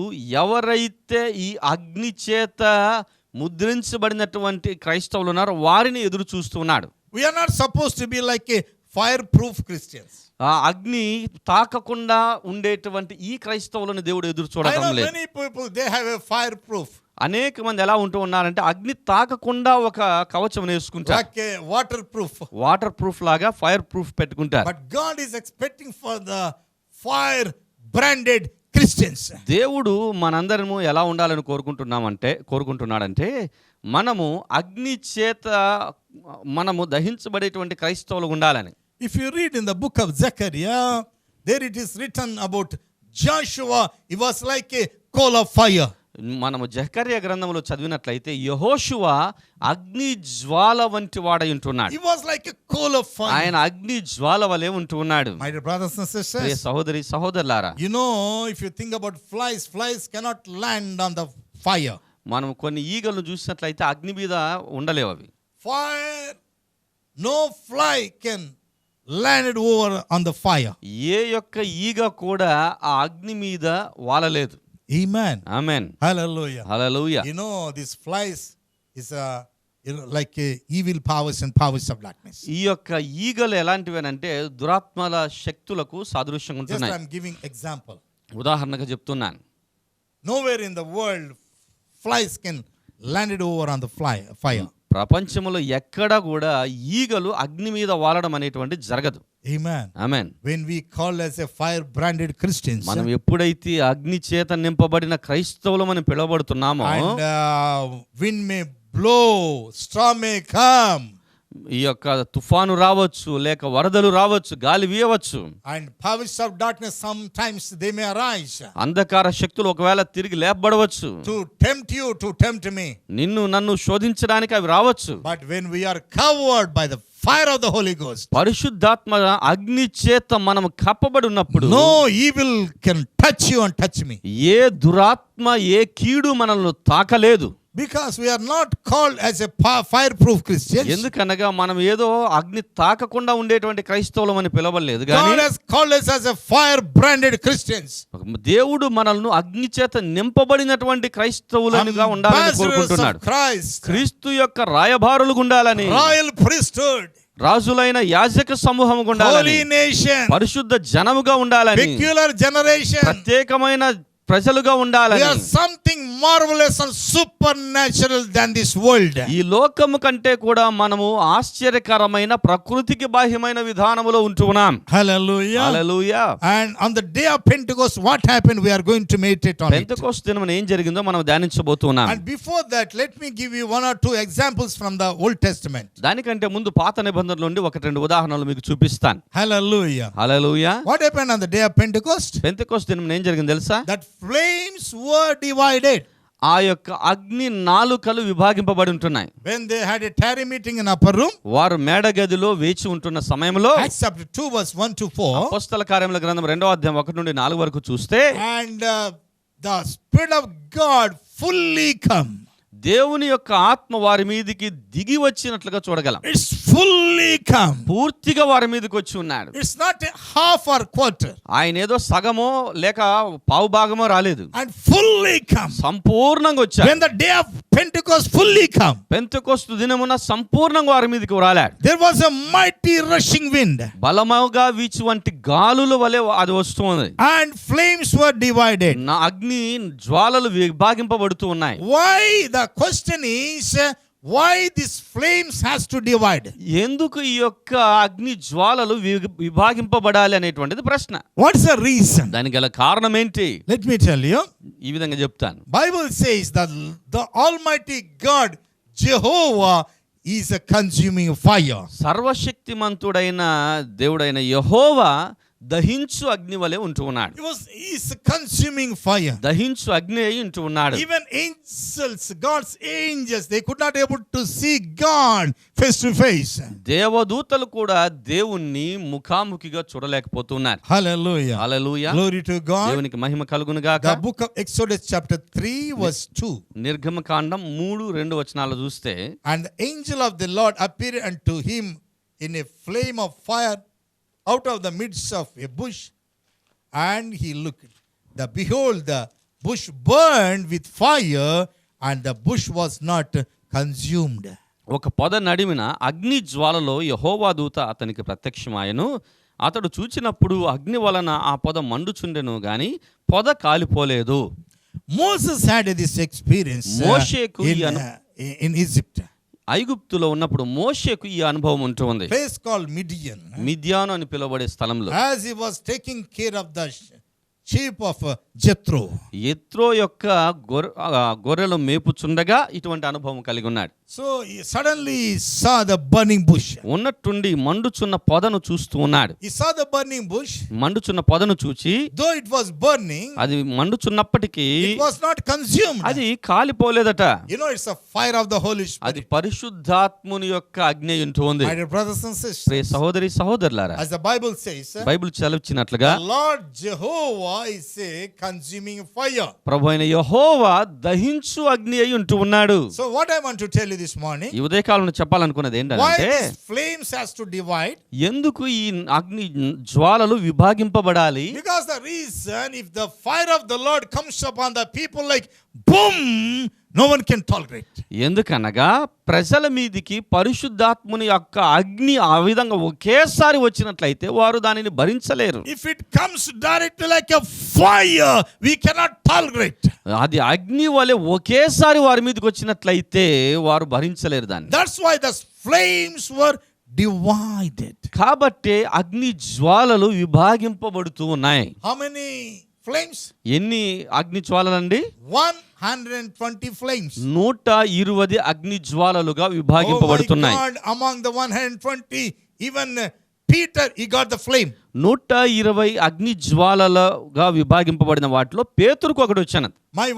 ఎవరైతే ఈ అగ్ని చేత ముద్రించబడినటువంటి క్రైస్తవులు ఉన్నారో వారిని ఎదురు చూస్తున్నాడు. We are not supposed to be like a fireproof Christians. ఆ అగ్ని తాకకుండా ఉండేటువంటి ఈ క్రైస్తవులను దేవుడు ఎదురు I చూడటం know లేదు. many people, they have a fireproof. అనేక మంది ఎలా ఉంటూ ఉన్నారంటే అగ్ని తాకకుండా ఒక కవచం వేసుకుంటారు. Like a waterproof. Water proof లాగా ఫైర్ ప్రూఫ్ పెట్టుకుంటారు. But God is expecting for the fire branded Christians. దేవుడు మనందరము ఎలా ఉండాలని కోరుకుంటున్నాడంటే మనము అగ్ని చేత మనము దహించబడేటువంటి క్రైస్తవులు ఉండాలని. If you read in the book of Zechariah, there it is written about Joshua, he was like a coal of fire. మనము జకర్యా గ్రంథంలో చదివినట్లయితే యెహోషువ అగ్ని జ్వాల వంటి వాడై ఉంటున్నాడు. He was like a coal of fire. ఆయన అగ్ని జ్వాల వలె ఉంటూ ఉన్నాడు. My dear brothers and Priya sisters, సహోదరులారా, you know, if you think about flies cannot land on the fire. మనం కొన్ని ఈగలను చూసినట్లయితే అగ్ని మీద ఉండలేవు అవి. Fire, no fly can land it over on the fire. ఏ యొక్క ఈగ కూడా ఆ అగ్ని మీద వాలలేదు. Amen. Amen. Hallelujah. Hallelujah. You know, these flies is like evil powers and powers of darkness. ఈ యొక్క ఈగలు ఎలాంటివేనంటే దురాత్మల శక్తులకు సాదృశ్యంగా Just ఉంటున్నాయి. I'm giving example. ఉదాహరణగా చెప్తున్నాను. Nowhere in the world flies can land it over on the fire. ప్రపంచంలో ఎక్కడా కూడా ఈగలు అగ్ని మీద వాలడం అనేటువంటి జరగదు. Amen. Amen. When we call as a fire branded Christians, మనం ఎప్పుడైతే అగ్ని చేత నింపబడిన క్రైస్తవులమని పిలువబడుతున్నామో, and wind may blow, storm may come, ఈ యొక్క తుఫాను రావచ్చు, లేక వరదలు రావచ్చు, గాలి వీయవచ్చు, and powers of darkness sometimes they may arise అంధకార శక్తులు ఒకవేళ తిరిగి లేపబడవచ్చు, to tempt you, to tempt me. నిన్ను నన్ను శోధించడానికి అవి రావచ్చు. But when we are covered by the fire of the Holy Ghost, పరిశుద్ధాత్మ అగ్ని చేత మనం కప్పబడి ఉన్నప్పుడు no evil can touch you and touch me, ఏ దురాత్మ, ఏ కీడు మనల్ని తాకలేదు. because we are not called as a fireproof Christians. ఎందుకనగా మనం ఏదో అగ్ని తాకకుండా ఉండేటువంటి క్రైస్తవులం అని పిలవలేదు, God కానీ has called us as a fire branded Christians, దేవుడు మనల్ని అగ్ని చేత నింపబడినటువంటి క్రైస్తవులుగా ఉండాలని ambassadors కోరుకుంటున్నాడు. of Christ, క్రీస్తు యొక్క రాయబారులుగా ఉండాలని, royal priesthood, రాజులైన యాజక సమూహముగా ఉండాలని, holy nation, పరిశుద్ధ జనముగా ఉండాలని, peculiar generation. ప్రత్యేకమైన ప్రజలుగా We ఉండాలని. are something marvelous and supernatural than this world. ఈ లోకము కంటే కూడా మనము ఆశ్చర్యకరమైన ప్రకృతికి బాహ్యమైన విధానములో ఉంటున్నాం. Hallelujah. Hallelujah. And on the day of Pentecost, what happened? We are going to meditate on it. Pentecost దినమున ఏం జరిగిందో మనం ధ్యానించబోతున్నాం. And before that, let me give you one or two examples from the Old Testament. దానికంటే ముందు పాత నిబంధనల నుండి ఒకటి రెండు ఉదాహరణలు మీకు చూపిస్తాను. Hallelujah. Hallelujah. What happened on the day of Pentecost? Pentecost దినమున ఏం జరిగింది తెలుసా? That flames were divided. ఆ యొక్క అగ్ని నాలుకలు విభాగింపబడి ఉంటున్నాయి. When they had a tarry meeting in upper room, వారు మేడ గదిలో వేచి ఉంటున్న సమయంలో, Acts chapter 2 verse 1 to 4, అపోస్తల కార్యముల గ్రంథం 2వ అధ్యాయం 1 నుండి 4 వరకు చూస్తే, and the Spirit of God fully come. దేవుని యొక్క ఆత్మ వారి మీదికి దిగి వచ్చినట్లుగా చూడగలం. It's fully come. పూర్తిగా వారి మీదకి వచ్చి ఉన్నాడు. It's not a half or quarter. ఆయన ఏదో సగమో లేక పావు భాగమో రాలేదు, And fully come. సంపూర్ణంగా వచ్చాడు. When the day of Pentecost fully come, Pentecost దినమున సంపూర్ణంగా వారి మీదకి రాలాడు. there was a mighty rushing wind, బలముగా వీచు వంటి గాలుల వలె అది వస్తుంది. and flames were divided. నా అగ్ని జ్వాలలు విభాగింపబడుతూ ఉన్నాయి. Why? The question is, why these flames has to divide? ఎందుకు ఈ యొక్క అగ్ని జ్వాలలు విభాగింపబడాలి అనేటువంటిది ప్రశ్న. What's the reason? దానికి గల కారణం ఏంటి? Let me tell you. ఈ విధంగా చెప్తాను. Bible says that the Almighty God, Jehovah, is a consuming fire. సర్వశక్తిమంతుడైన దేవుడైన యెహోవా దహించు అగ్ని వలె ఉంటూ ఉన్నాడు. He is a consuming fire. దహించు అగ్ని అయి ఉంటూ ఉన్నాడు. Even angels, God's angels, they could not able to see God face to face. దేవదూతలు కూడా దేవుణ్ణి ముఖాముఖిగా చూడలేకపోతున్నారు. Hallelujah. Hallelujah. Glory to God. దేవునికి మహిమ కలుగును గాక. The book of Exodus chapter 3 verse 2. నిర్గమకాండం 3:2 వచనాలు చూస్తే, And the angel of the Lord appeared unto him in a flame of fire out of the midst of a bush, and he looked. Behold, the bush burned with fire, and the bush was not consumed. ఒక పొద నడిమిన అగ్ని జ్వాలలో యెహోవా దూత అతనికి ప్రత్యక్షమాయెను. అతడు చూచినప్పుడు అగ్ని వలన ఆ పొద మండుచుండెను గాని పొద కాలిపోలేదు. Moses had this experience మోషేకు in Egypt. ఐగుప్తులో ఉన్నప్పుడు మోషేకు ఈ అనుభవం ఉంటుంది. Place called Midian. మిద్యాను అని పిలువబడే స్థలంలో, As he was taking care of the sheep of Jethro. యెత్రో యొక్క గొర్రెలు మేపుచుండగా ఇటువంటి అనుభవం కలిగి ఉన్నాడు. So he suddenly saw the burning bush. ఉన్నట్టుండి మండుచున్న పొదను చూస్తూ ఉన్నాడు. He saw the burning bush. మండుచున్న పొదను చూచి, Though it was burning, అది మండుచున్నప్పటికీ it was not consumed. అది కాలిపోలేదట. You know, it's a fire of the Holy Spirit. అది పరిశుద్ధాత్ముని యొక్క అగ్ని ఉంటుంది. My dear brothers and sisters, ప్రియ సహోదరి సహోదరులారా, as the Bible says, Bible చదివించినట్లుగా the Lord Jehovah is a consuming fire. ప్రభు అయిన యెహోవా దహించు అగ్ని అయి ఉంటూ ఉన్నాడు. So what I want to tell you this morning, ఈ ఉదయకాలంలో చెప్పాలనుకున్నది why ఏంటంటే, these flames has to divide? ఎందుకు ఈ అగ్ని జ్వాలలు విభాగింపబడాలి? Because the reason, if the fire of the Lord comes upon the people like boom, no one can tolerate. ఎందుకనగా ప్రజల మీదికి పరిశుద్ధాత్ముని యొక్క అగ్ని ఆ విధంగా ఒకేసారి వచ్చినట్లయితే వారు దానిని భరించలేరు. If it comes directly like a fire, we cannot tolerate. అది అగ్ని వలె ఒకేసారి వారి మీదకి వచ్చినట్లయితే వారు భరించలేరు దాన్ని. That's why the flames were divided. కాబట్టి అగ్ని జ్వాలలు విభాగింపబడుతూ ఉన్నాయి. How many flames? ఎన్ని అగ్ని జ్వాలలండి? 120 flames. 120 అగ్ని జ్వాలలుగా Oh my విభాగింపబడుతున్నాయి. God, among the 120, even Peter, he got the flame. 120 అగ్ని జ్వాలలుగా విభాగింపబడిన వాటిలో పేతురుకు ఒకటి వచ్చాను.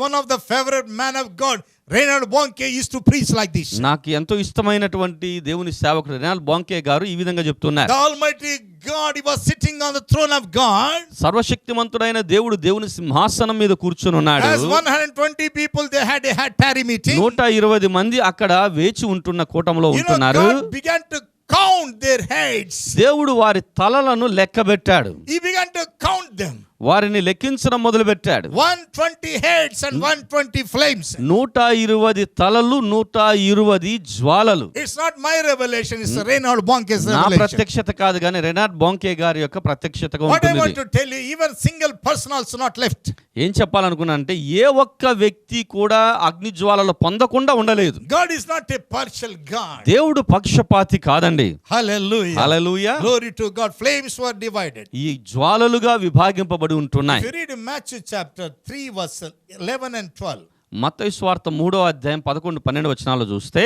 One of the favorite man of God, Reinhard Bonnke, used to preach like this. నాకు ఎంతో ఇష్టమైనటువంటి దేవుని సేవకుడు రెనాల్డ్ బోంకే గారు ఈ విధంగా చెప్తున్నారు. The Almighty God, he was sitting on the throne of God. సర్వశక్తిమంతుడైన దేవుడు దేవుని సింహాసనం మీద కూర్చొని ఉన్నాడు. As 120 people, they had a tarry meeting. 120 మంది అక్కడ వేచి ఉంటున్న కూటంలో ఉంటున్నారు. God began to count their heads. దేవుడు వారి తలలను లెక్కబెట్టాడు. He began to count them. వారిని లెక్కించడం మొదలు పెట్టాడు. 120 heads and 120 flames. 120 తలలు, 120 జ్వాలలు. It's not my revelation, it's Reinhard Bonnke's నా revelation. ప్రత్యక్షత కాదు కానీ రెనాల్డ్ బోంకే గారి యొక్క ప్రత్యక్షతగా What I ఉంటుంది. want to tell you, even single person also not left. ఏం చెప్పాలనుకున్నా అంటే ఏ ఒక్క వ్యక్తి కూడా అగ్ని జ్వాలలు పొందకుండా ఉండలేదు. God is not a partial God. దేవుడు పక్షపాతి కాదండి. Hallelujah. Hallelujah. Glory to God. Flames were divided. ఈ జ్వాలలుగా విభాగింపబడి ఉంటున్నాయి. If you read Matthew chapter 3 verse 11 and 12, మత్తయి సువార్త 3వ అధ్యాయం 11, 12 వచనాలు చూస్తే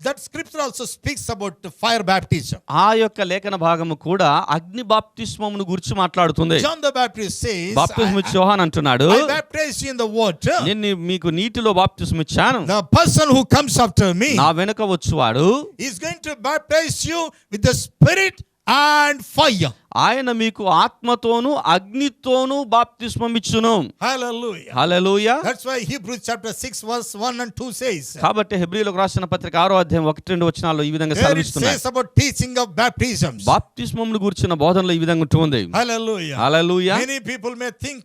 that scripture also speaks about fire baptism. ఆ యొక్క లేఖన భాగము కూడా అగ్ని బాప్తిస్మమును గురించి మాట్లాడుతుంది. John the Baptist says, బాప్తిస్మ ఇచ్చే యోహాను అంటున్నాడు, I baptize you in the water. నేను మీకు నీటిలో బాప్తిస్మ ఇచ్చాను. The person who comes after me నా వెనుక వచ్చువాడు is going to baptize you with the Spirit and fire. ఆయన మీకు ఆత్మతోను అగ్నితోను బాప్తిస్మం ఇచ్చును. Hallelujah. Hallelujah. That's why Hebrews chapter 6 verse 1 and 2 says. కాబట్టి హెబ్రీయులకు రాసిన పత్రిక 6వ అధ్యాయం 1-2 వచనాల్లో ఈ విధంగా There it సెలవిస్తున్నారు. says about teaching of baptisms. బాప్తిస్మమును గురించిన బోధనలో ఈ విధంగా ఉంటుంది. Hallelujah. Hallelujah. Many people may think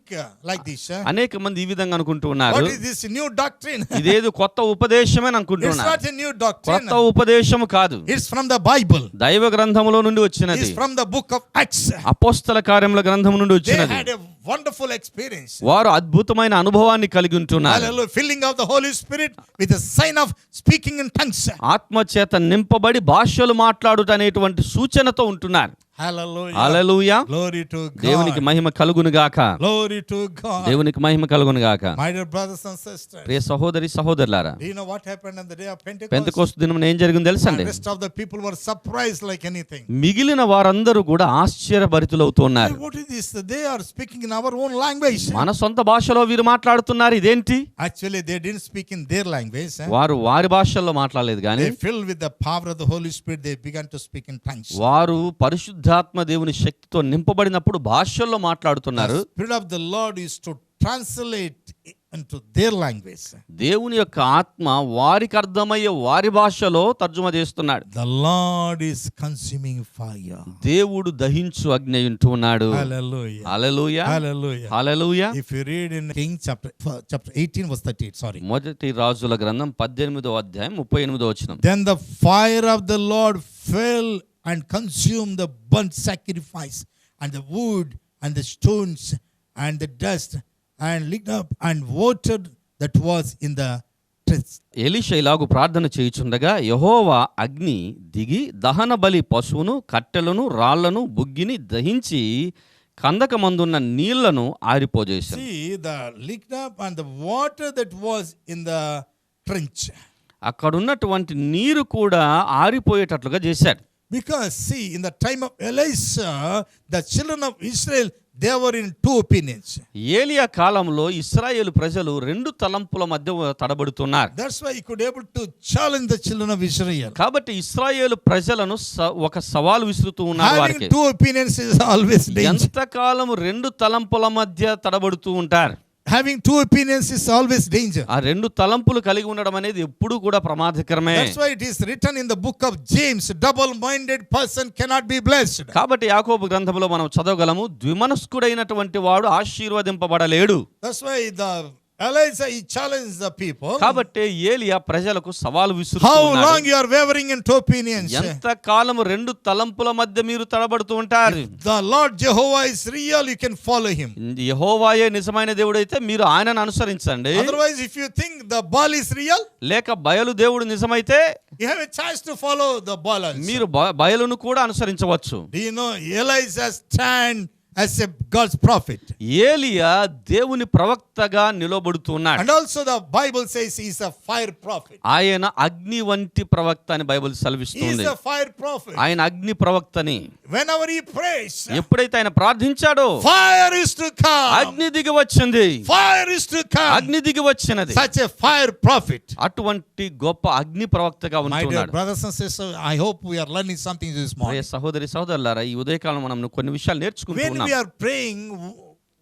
like this. అనేక మంది ఈ విధంగా అనుకుంటూ ఉన్నారు. What is this new doctrine? ఇదేదో కొత్త ఉపదేశమే It's అనుకుంటున్నారు. not a new doctrine. కొత్త ఉపదేశము కాదు. It's from the Bible. దైవ గ్రంథములో నుండి వచ్చినది. It's from the book of Acts. అపోస్తల కార్యముల గ్రంథము నుండి They వచ్చినది. had a wonderful experience. వారు అద్భుతమైన అనుభవాన్ని కలిగి ఉంటున్నారు. Hallelujah. Filling of the Holy Spirit with the sign of speaking in tongues. ఆత్మ చేత నింపబడి భాషలు మాట్లాడుట అనేటువంటి సూచనతో ఉంటున్నారు. Hallelujah. Hallelujah. Glory to God. దేవునికి మహిమ కలుగును గాక. Glory to God. దేవునికి మహిమ కలుగును గాక. My dear brothers and sisters. ప్రియ సహోదరి సహోదరులారా, Do you know what happened on the day of Pentecost? Pentecost దినమున ఏం జరిగిందో తెలుసండి? The rest of the people were surprised like anything. మిగిలిన వారందరూ కూడా ఆశ్చర్యభరితులవుతున్నారు. What is this? They are speaking in our own language. మన సొంత భాషలో వీరు మాట్లాడుతున్నారు, ఇదేంటి? Actually, they didn't speak in their language. వారు వారి భాషల్లో మాట్లాడలేదు కానీ They filled with the power of the Holy Spirit, they began to speak in tongues. వారు పరిశుద్ధాత్మ దేవుని శక్తితో నింపబడినప్పుడు భాషల్లో మాట్లాడుతున్నారు. The Spirit of the Lord is to translate into their language. దేవుని యొక్క ఆత్మ వారికి అర్థమయ్యే వారి భాషలో తర్జుమా చేస్తున్నాడు. The Lord is consuming fire. దేవుడు దహించు అగ్ని ఉంటూ ఉన్నాడు. Hallelujah. Hallelujah. Hallelujah. Hallelujah. If you read in Kings chapter 18 verse 38, sorry. మొదటి రాజుల గ్రంథం 18వ అధ్యాయం 38వ వచనం. Then the fire of the Lord fell and consumed the burnt sacrifice and the wood and the stones and the dust and licked up and water that was in the trench. Elisha ఇలాగు ప్రార్థన చేయుచుండగా యెహోవా అగ్ని దిగి దహన బలి పశువును, కట్టెలను, రాళ్లను, బుగ్గిని దహించి కందకమందున్న నీళ్లను ఆరిపోజేశాడు. See, the licked up and the water that was in the trench. అక్కడున్నటువంటి నీరు కూడా ఆరిపోయేటట్లుగా చేశాడు. Because see, in the time of Elisha, the children of Israel, they were in two opinions. ఏలియా కాలంలో ఇశ్రాయేలు ప్రజలు రెండు తలంపుల మధ్య తడబడుతున్నారు. That's why he could able to challenge the children of Israel. కాబట్టి ఇశ్రాయేలు ప్రజలను ఒక సవాలు విసురుతూ ఉన్నారు. Having వారికి two opinions is always dangerous. ఎంతకాలం రెండు తలంపుల మధ్య తడబడుతూ ఉంటారు. Having two opinions is always danger. ఆ రెండు తలంపులు కలిగి ఉండడం అనేది ఎప్పుడూ కూడా ప్రమాదకరమే. That's why it is written in the book of James, double-minded person cannot be blessed. కాబట్టి యాకోబు గ్రంథంలో మనం చదవగలము, ద్విమనస్కుడైనటువంటి వాడు ఆశీర్వదింపబడలేడు. That's why the Elijah, he challenged the people. కాబట్టి ఏలియా ప్రజలకు సవాలు How విసురుతున్నాడు. long you are wavering in two opinions? ఎంత కాలము రెండు తలంపుల మధ్య మీరు తడబడుతూ ఉంటారు? The Lord Jehovah is real, you can follow him. యెహోవాయే నిజమైన దేవుడైతే మీరు ఆయనను అనుసరించండి. Otherwise, if you think the Baal is real, లేక బయలు దేవుడు నిజమైతే you have a chance to follow the Baal also. మీరు బయలును కూడా అనుసరించవచ్చు. Do you know Elijah stand as a God's prophet? ఏలియా దేవుని ప్రవక్తగా నిలబడుతున్నాడు. And also the Bible says he is a fire prophet. ఆయన అగ్ని వంటి ప్రవక్త అని బైబిల్ He is సెలవిస్తుంది. a fire prophet. ఆయన అగ్ని ప్రవక్తని. Whenever he prays, ఎప్పుడైతే ఆయన ప్రార్థించాడో fire is to come. అగ్ని దిగి వచ్చింది. Fire is to come. అగ్ని దిగి వచ్చినది. Such a fire prophet. అటువంటి గొప్ప అగ్ని ప్రవక్తగా My dear ఉంటున్నాడు. brothers and sisters, I hope we are learning something this Priya morning. సహోదరి సహోదరులారా, ఈ ఉదయకాలం మనం కొన్ని విషయాలు నేర్చుకుంటూ When ఉన్నాం. we are praying,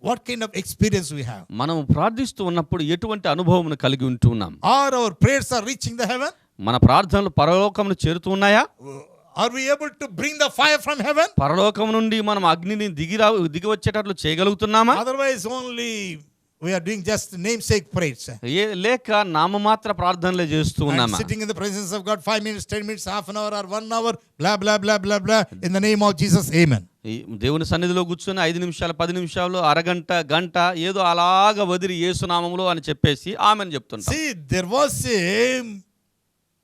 what kind of experience we have? మనం ప్రార్థిస్తూ ఉన్నప్పుడు ఎటువంటి అనుభవం కలిగి ఉంటున్నాం? Are our prayers are reaching the heaven? మన ప్రార్థనలు పరలోకమును చేరుతూ ఉన్నాయా? Are we able to bring the fire from heaven? పరలోకం నుండి మనం అగ్నిని దిగి వచ్చేటట్లు చేయగలుగుతున్నామా? Otherwise, only we are doing just namesake prayers. లేక నామమాత్ర ప్రార్థనలే చేస్తూ And ఉన్నామా? sitting in the presence of God 5 minutes, 10 minutes, half an hour, or 1 hour, blah, blah, blah, blah, blah. In the name of Jesus, amen. ఈ దేవుని సన్నిధిలో కూర్చొని 5 నిమిషాలు 10 నిమిషాలు అరగంట గంట ఏదో అలాగ వదిలి యేసునామములో అని చెప్పేసి ఆమెను చెప్తుంటాం. See, there was a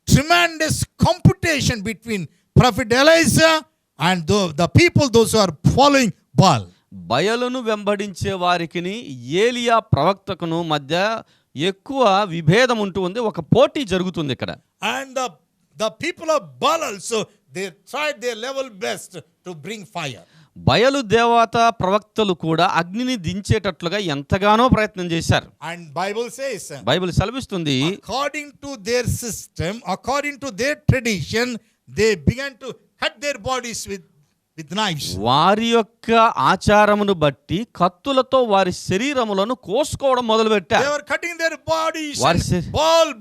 tremendous competition between Prophet Elijah and the people, those who are following Baal. బయలును వెంబడించే వారికిని ఏలియా ప్రవక్తకును మధ్య ఎక్కువ విభేదం ఉంటూ ఉంది. ఒక పోటీ జరుగుతుంది ఇక్కడ. And the people of Baal also, they tried their level best to bring fire. బయలు దేవత ప్రవక్తలు కూడా అగ్నిని దించేటట్లుగా ఎంతగానో ప్రయత్నం చేశారు. And Bible says, బైబిల్ సెలవిస్తుంది, according to their system, according to their tradition, they began to cut their bodies with knives. వారి యొక్క ఆచారమును బట్టి కత్తులతో వారి శరీరములను కోసుకోవడం మొదలుపెట్టారు. They were cutting their bodies. వారి And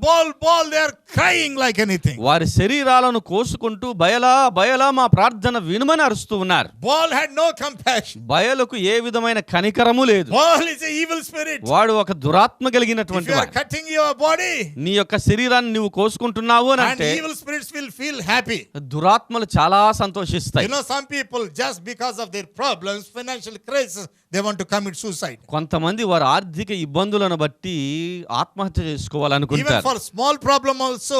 Baal, they are crying like anything. వారి శరీరాలను కోసుకుంటూ బయలా బయలా మా ప్రార్థన వినుమని అరుస్తూ ఉన్నారు. Baal had no compassion. బయలుకు ఏ విధమైన కనికరము లేదు. Baal is an evil spirit. వాడు ఒక దురాత్మ If కలిగినటువంటి you are వాడు. cutting your body, నీ యొక్క శరీరాన్ని నువ్వు కోసుకుంటున్నావు అని and అంటే evil spirits will feel happy. దురాత్మలు చాలా సంతోషిస్తాయి. You know, some people, just because of their problems, financial crisis, they want to commit suicide. కొంతమంది వారి ఆర్థిక ఇబ్బందులను బట్టి ఆత్మహత్య Even చేసుకోవాలనుకుంటారు. for small problem also,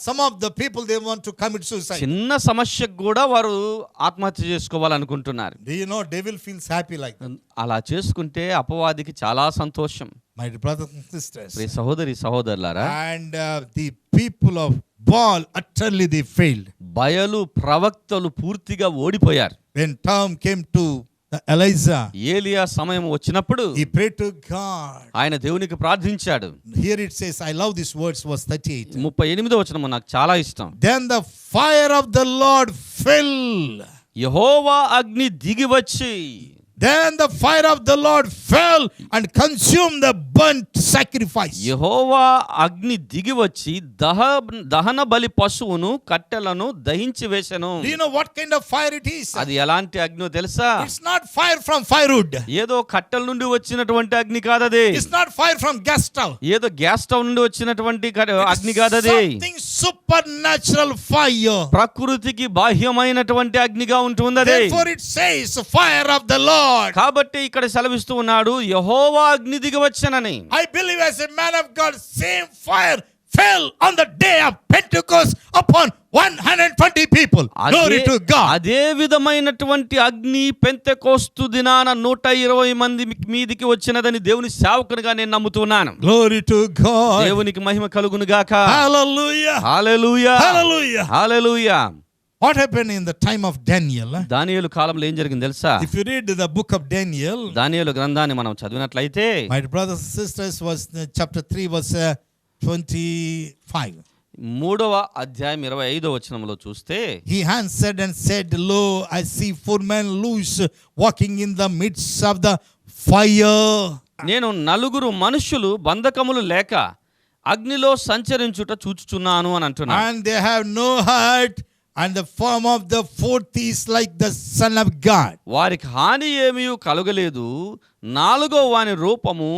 some of the people, they want to commit suicide. చిన్న సమస్యకు కూడా వారు ఆత్మహత్య చేసుకోవాలనుకుంటున్నారు. Do you know, devil feels happy like that? అలా చేసుకుంటే అపవాదికి చాలా సంతోషం. My dear brothers and sisters. ప్రియ సహోదరి సహోదరులారా, And the people of Baal, utterly they failed. బయలు ప్రవక్తలు పూర్తిగా ఓడిపోయారు. When time came to Elijah, ఏలియా సమయం వచ్చినప్పుడు he prayed to God. ఆయన దేవునికి ప్రార్థించాడు. Here it says, I love these words, verse 38. 38వ వచనం నాకు చాలా ఇష్టం. Then the fire of the Lord fell. యెహోవా అగ్ని దిగి వచ్చి, Then the fire of the Lord fell and consumed the burnt sacrifice. యెహోవా అగ్ని దిగి వచ్చి దహన బలి పశువును కట్టెలను దహించి వేసెను. Do you know what kind of fire it is? అది ఎలాంటి అగ్ని తెలుసా? It's not fire from firewood. ఏదో కట్టెల నుండి వచ్చినటువంటి అగ్ని కాదది. It's not fire from gas stove. ఏదో గ్యాస్ స్టవ్ నుండి వచ్చినటువంటి అగ్ని కాదది. Something supernatural fire. ప్రకృతికి బాహ్యమైనటువంటి అగ్నిగా ఉంటుంది అది. Therefore it says, fire of the Lord. కాబట్టి ఇక్కడ సెలవిస్తూ ఉన్నాడు, యెహోవా అగ్ని దిగి వచ్చెనని. I believe as a man of God, same fire fell on the day of Pentecost upon 120 people. Glory to God. అదే విధమైనటువంటి అగ్ని పెంతెకోస్తు దినాన 120 మంది మీదికి వచ్చినదని దేవుని సేవకునిగా నేను నమ్ముతున్నాను. Glory to God. దేవునికి మహిమ కలుగును గాక. Hallelujah. Hallelujah. Hallelujah. Hallelujah. What happened in the time of Daniel? దానియేలు కాలంలో ఏం జరిగింది తెలుసా? If you read the book of Daniel, దానియేలు గ్రంథాన్ని మనం చదివినట్లయితే, my brothers and sisters, was chapter 3 verse 25. 3వ అధ్యాయం 25వ వచనంలో చూస్తే, He answered and said, Lo, I see 4 men loose walking in the midst of the fire. నేను 4 మనుషులు బంధకములు లేక అగ్నిలో సంచరించుట చూచుచున్నాను అని అంటున్నాను. And they have no hurt and the form of the fourth is like the Son of God. వారికి హాని ఏమీ కలుగలేదు, నాలుగో వాని రూపము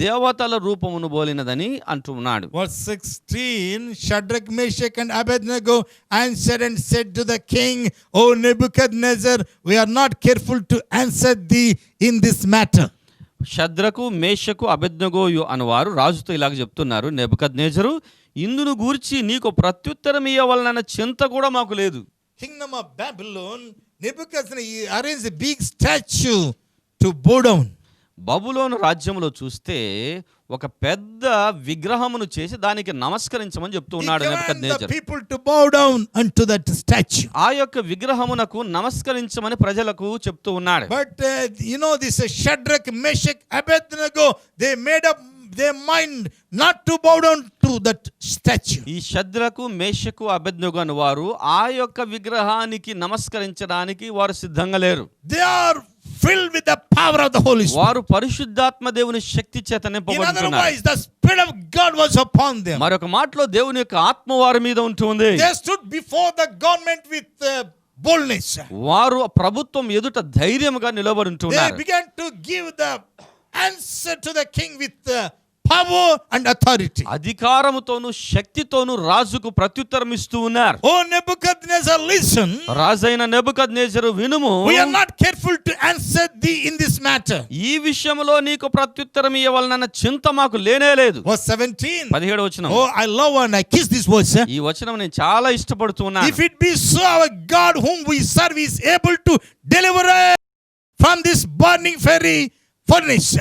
దేవతల రూపమును పోలినదని అంటున్నాడు. Verse 16, Shadrach, Meshach and Abednego answered and said to the king, O Nebuchadnezzar, we are not careful to answer thee in this matter. షద్రకు, మేషకు, అబేద్నెగోయు అనువారు రాజుతో ఇలాగ చెప్తున్నారు, నెబుకద్నెజరు, ఇందును గూర్చి నీకు ప్రత్యుత్తరం ఇవ్వవలన చింత కూడా మాకు లేదు. Kingdom of Babylon, Nebuchadnezzar he arranged a big statue to bow down. బబులోను రాజ్యంలో చూస్తే ఒక పెద్ద విగ్రహమును చేసి దానికి నమస్కరించమని చెప్తూ He ఉన్నాడు commanded the Nebuchadnezzar. people to bow down unto that statue. ఆ యొక్క విగ్రహమునకు నమస్కరించమని ప్రజలకు చెప్తూ ఉన్నాడు. But this Shadrach, Meshach, Abednego, they made up their mind not to bow down to that statue. ఈ షద్రకు, మేషకు, అబేద్నెగో అను వారు ఆ యొక్క విగ్రహానికి నమస్కరించడానికి వారు సిద్ధంగా లేరు. They are filled with the power of the Holy Spirit. వారు పరిశుద్ధాత్మ దేవుని శక్తి చేత In other నింపబడుతున్నారు. words, the Spirit of God was upon them. మరొక మాటలో దేవుని యొక్క ఆత్మ వారి మీద ఉంటుంది. They stood before the government with boldness. వారు ప్రభుత్వం ఎదుట ధైర్యముగా నిలబడి They ఉంటున్నారు. began to give the answer to the king with power and authority. అధికారముతోను శక్తితోను రాజుకు ప్రత్యుత్తరం ఇస్తూ ఉన్నారు. Oh Nebuchadnezzar, listen. రాజైన నెబుకద్నెజరు వినుము, We are not careful to answer thee in this matter. ఈ విషయంలో నీకు ప్రత్యుత్తరం ఇవ్వాలన్న చింత మాకు లేనే లేదు. Verse 17. 17వ వచనం. Oh, I love and I kiss this verse. ఈ వచనం నేను చాలా ఇష్టపడుతూ ఉన్నాను. If it be so, our God whom we serve is able to deliver us from this burning fiery furnace.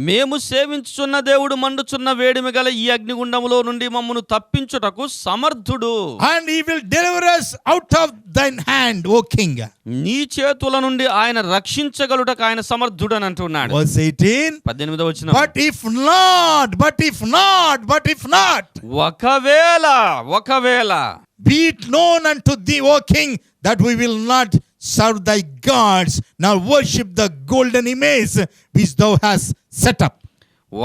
మేము సేవించుచున్న దేవుడు మండుచున్న వేడిమి గల ఈ అగ్నిగుండములో నుండి మమ్మను తప్పించుటకు సమర్థుడు. And he will deliver us out of thine hand, O king. నీ చేతుల నుండి ఆయన రక్షించగలుటకు ఆయన సమర్థుడు అని అంటున్నాడు. Verse 18. 18వ వచనం. But if not, ఒకవేళ be it known unto thee, O king, that we will not serve thy gods, nor worship the golden image which thou hast set up.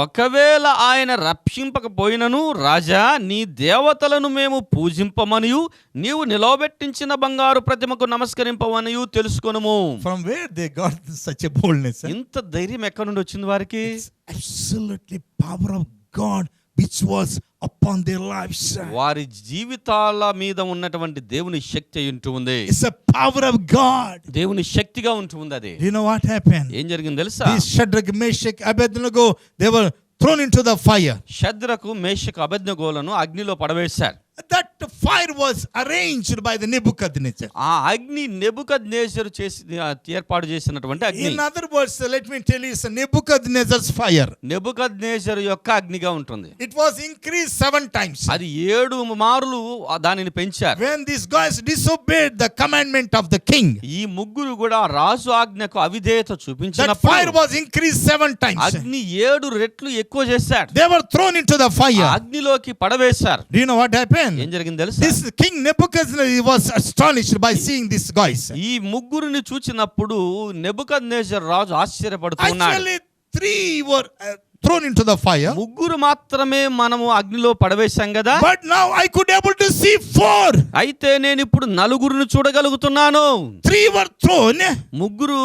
ఒకవేళ ఆయన రక్షింపకపోయినను రాజా, నీ దేవతలను మేము పూజింపమనియు నీవు నిలవబెట్టించిన బంగారు ప్రతిమకు నమస్కరింపమనియు తెలుసుకొనుము. From where they got such a boldness? ఇంత ధైర్యం ఎక్కడి నుండి వచ్చింది వారికి? Absolutely power of God which was upon their lives. వారి జీవితాల మీద ఉన్నటువంటి దేవుని శక్తి అయి ఉంటుంది. It's a power of God. దేవుని శక్తిగా ఉంటుంది అది. Do you know what happened? ఏం జరిగింది తెలుసా? These Shadrach, Meshach, Abednego, they were thrown into the fire. షద్రకు, మేషకు, అబేద్నెగోలను అగ్నిలో పడవేశారు. That fire was arranged by the Nebuchadnezzar. ఆ అగ్ని నెబుకద్నెజరు చేసి ఏర్పాటు చేసినటువంటి అగ్ని. In other words, let me tell you, it's a Nebuchadnezzar's fire. నెబుకద్నెజరు యొక్క అగ్నిగా ఉంటుంది. It was increased 7 times. అది 7 మారులు దానిని పెంచారు. When these guys disobeyed the commandment of the king, ఈ ముగ్గురు కూడా రాజు ఆజ్ఞకు అవిధేయత that fire చూపించినప్పుడు was increased 7 times. అగ్ని 7 రెట్లు ఎక్కువ చేశాడు. They were thrown into the ఆ fire. అగ్నిలోకి పడవేశారు. Do you know what happened? ఏం జరిగింది తెలుసా? This king Nebuchadnezzar was astonished by seeing these guys. ఈ ముగ్గురిని చూచినప్పుడు నెబుకద్నెజరు రాజు ఆశ్చర్యపడుతున్నాడు. Actually, 3 were thrown into the fire. ముగ్గురు మాత్రమే మనము అగ్నిలో పడవేశాం కదా. But now I could able to see 4. అయితే నేను ఇప్పుడు నలుగురిని చూడగలుగుతున్నాను. 3 were thrown ముగ్గురు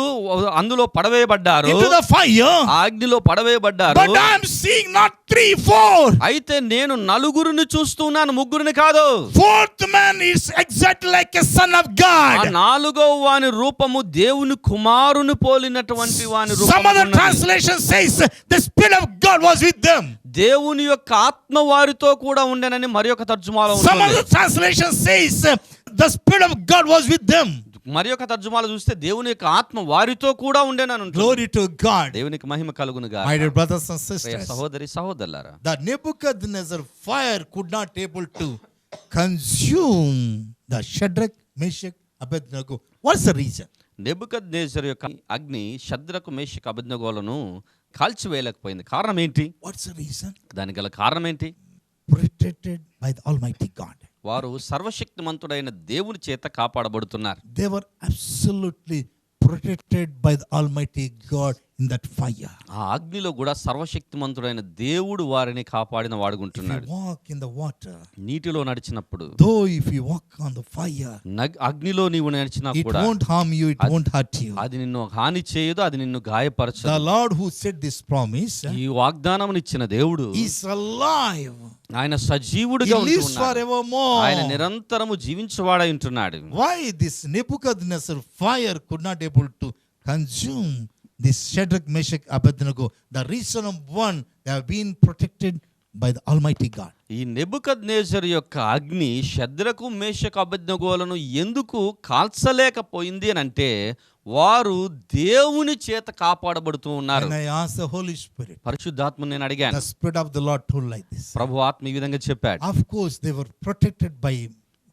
అందులో పడవేయబడ్డారు, into the fire. ఆ అగ్నిలో పడవేయబడ్డారు. But I am seeing not 3, 4. అయితే నేను నలుగురిని చూస్తున్నాను, ముగ్గురిని కాదు. 4th man is exactly like a son of ఆ God. 4వ వాని రూపము దేవుని కుమారుని పోలినటువంటి వాని Some other రూపము. translation says the Spirit of God was with them. దేవుని యొక్క ఆత్మ వారితో కూడా ఉండెనని మరి ఒక తర్జుమాలో Some ఉంటుంది. other translation says the Spirit of God was with them. మరి ఒక తర్జుమాలో చూస్తే దేవుని యొక్క ఆత్మ వారితో కూడా ఉండెనని ఉంటుంది. Glory to God. దేవునికి మహిమ కలుగును గాక. My dear brothers and Priya sisters, సహోదరి సహోదరులారా, the Nebuchadnezzar fire could not able to consume the Shadrach, Meshach, Abednego. What's the reason? నెబుకద్నెజరు యొక్క అగ్ని షద్రకు, మేషకు, అబేద్నెగోలను కాల్చివేయలేకపోయింది. కారణం ఏంటి? What's the reason? దానికి గల కారణం ఏంటి? Protected by the Almighty God. వారు సర్వశక్తిమంతుడైన దేవుని చేత కాపాడబడుతున్నారు. They were absolutely protected by the Almighty God in that fire. ఆ అగ్నిలో కూడా సర్వశక్తిమంతుడైన దేవుడు వారిని కాపాడిన If you వాడుకుంటున్నాడు. walk in the water, నీటిలో నడిచినప్పుడు though if you walk on the fire, అగ్నిలో నీవు నడిచినా it కూడా won't harm you, it won't hurt you. అది నిన్ను హాని చేయదు, అది నిన్ను గాయపరచదు. The Lord who said this promise ఈ వాగ్దానమునిచ్చిన దేవుడు is alive. ఆయన He సజీవుడిగా lives ఉంటున్నాడు. forevermore. ఆయన నిరంతరము జీవించువాడై ఉంటున్నాడు. Why this Nebuchadnezzar fire could not able to consume this Shadrach, Meshach, Abednego? The reason of one, they have been protected by the Almighty God. ఈ నెబుకద్నెజరు యొక్క అగ్ని షద్రకు మేషకు అబేద్నెగోలను ఎందుకు కాల్చలేకపోయింది అని అంటే వారు దేవుని చేత కాపాడబడుతూ ఉన్నారు. And I asked the Holy Spirit. పరిశుద్ధాత్మను నేను అడిగాను. The Spirit of the Lord told like this. ప్రభు ఆత్మ ఈ విధంగా చెప్పాడు. Of course, they were protected by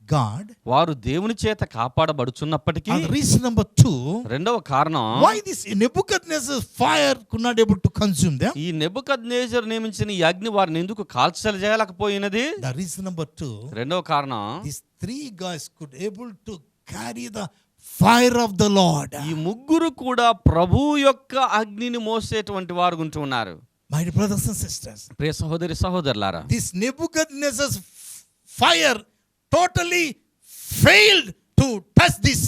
God. వారు దేవుని చేత కాపాడబడుచున్నప్పటికీ And reason number 2, రెండవ కారణం, why this Nebuchadnezzar's fire could not able to consume them? ఈ నెబుకద్నెజరు నియమించిన ఈ అగ్ని వారిని ఎందుకు కాల్చలేకపోయినది? The reason number 2, రెండవ కారణం, these 3 guys could able to carry the fire of the Lord. ఈ ముగ్గురు కూడా ప్రభు యొక్క అగ్నిని మోసేటువంటి వారు ఉంటూ ఉన్నారు. My dear brothers and sisters, ప్రియ సహోదరి సహోదరులారా, this Nebuchadnezzar's fire totally failed to touch this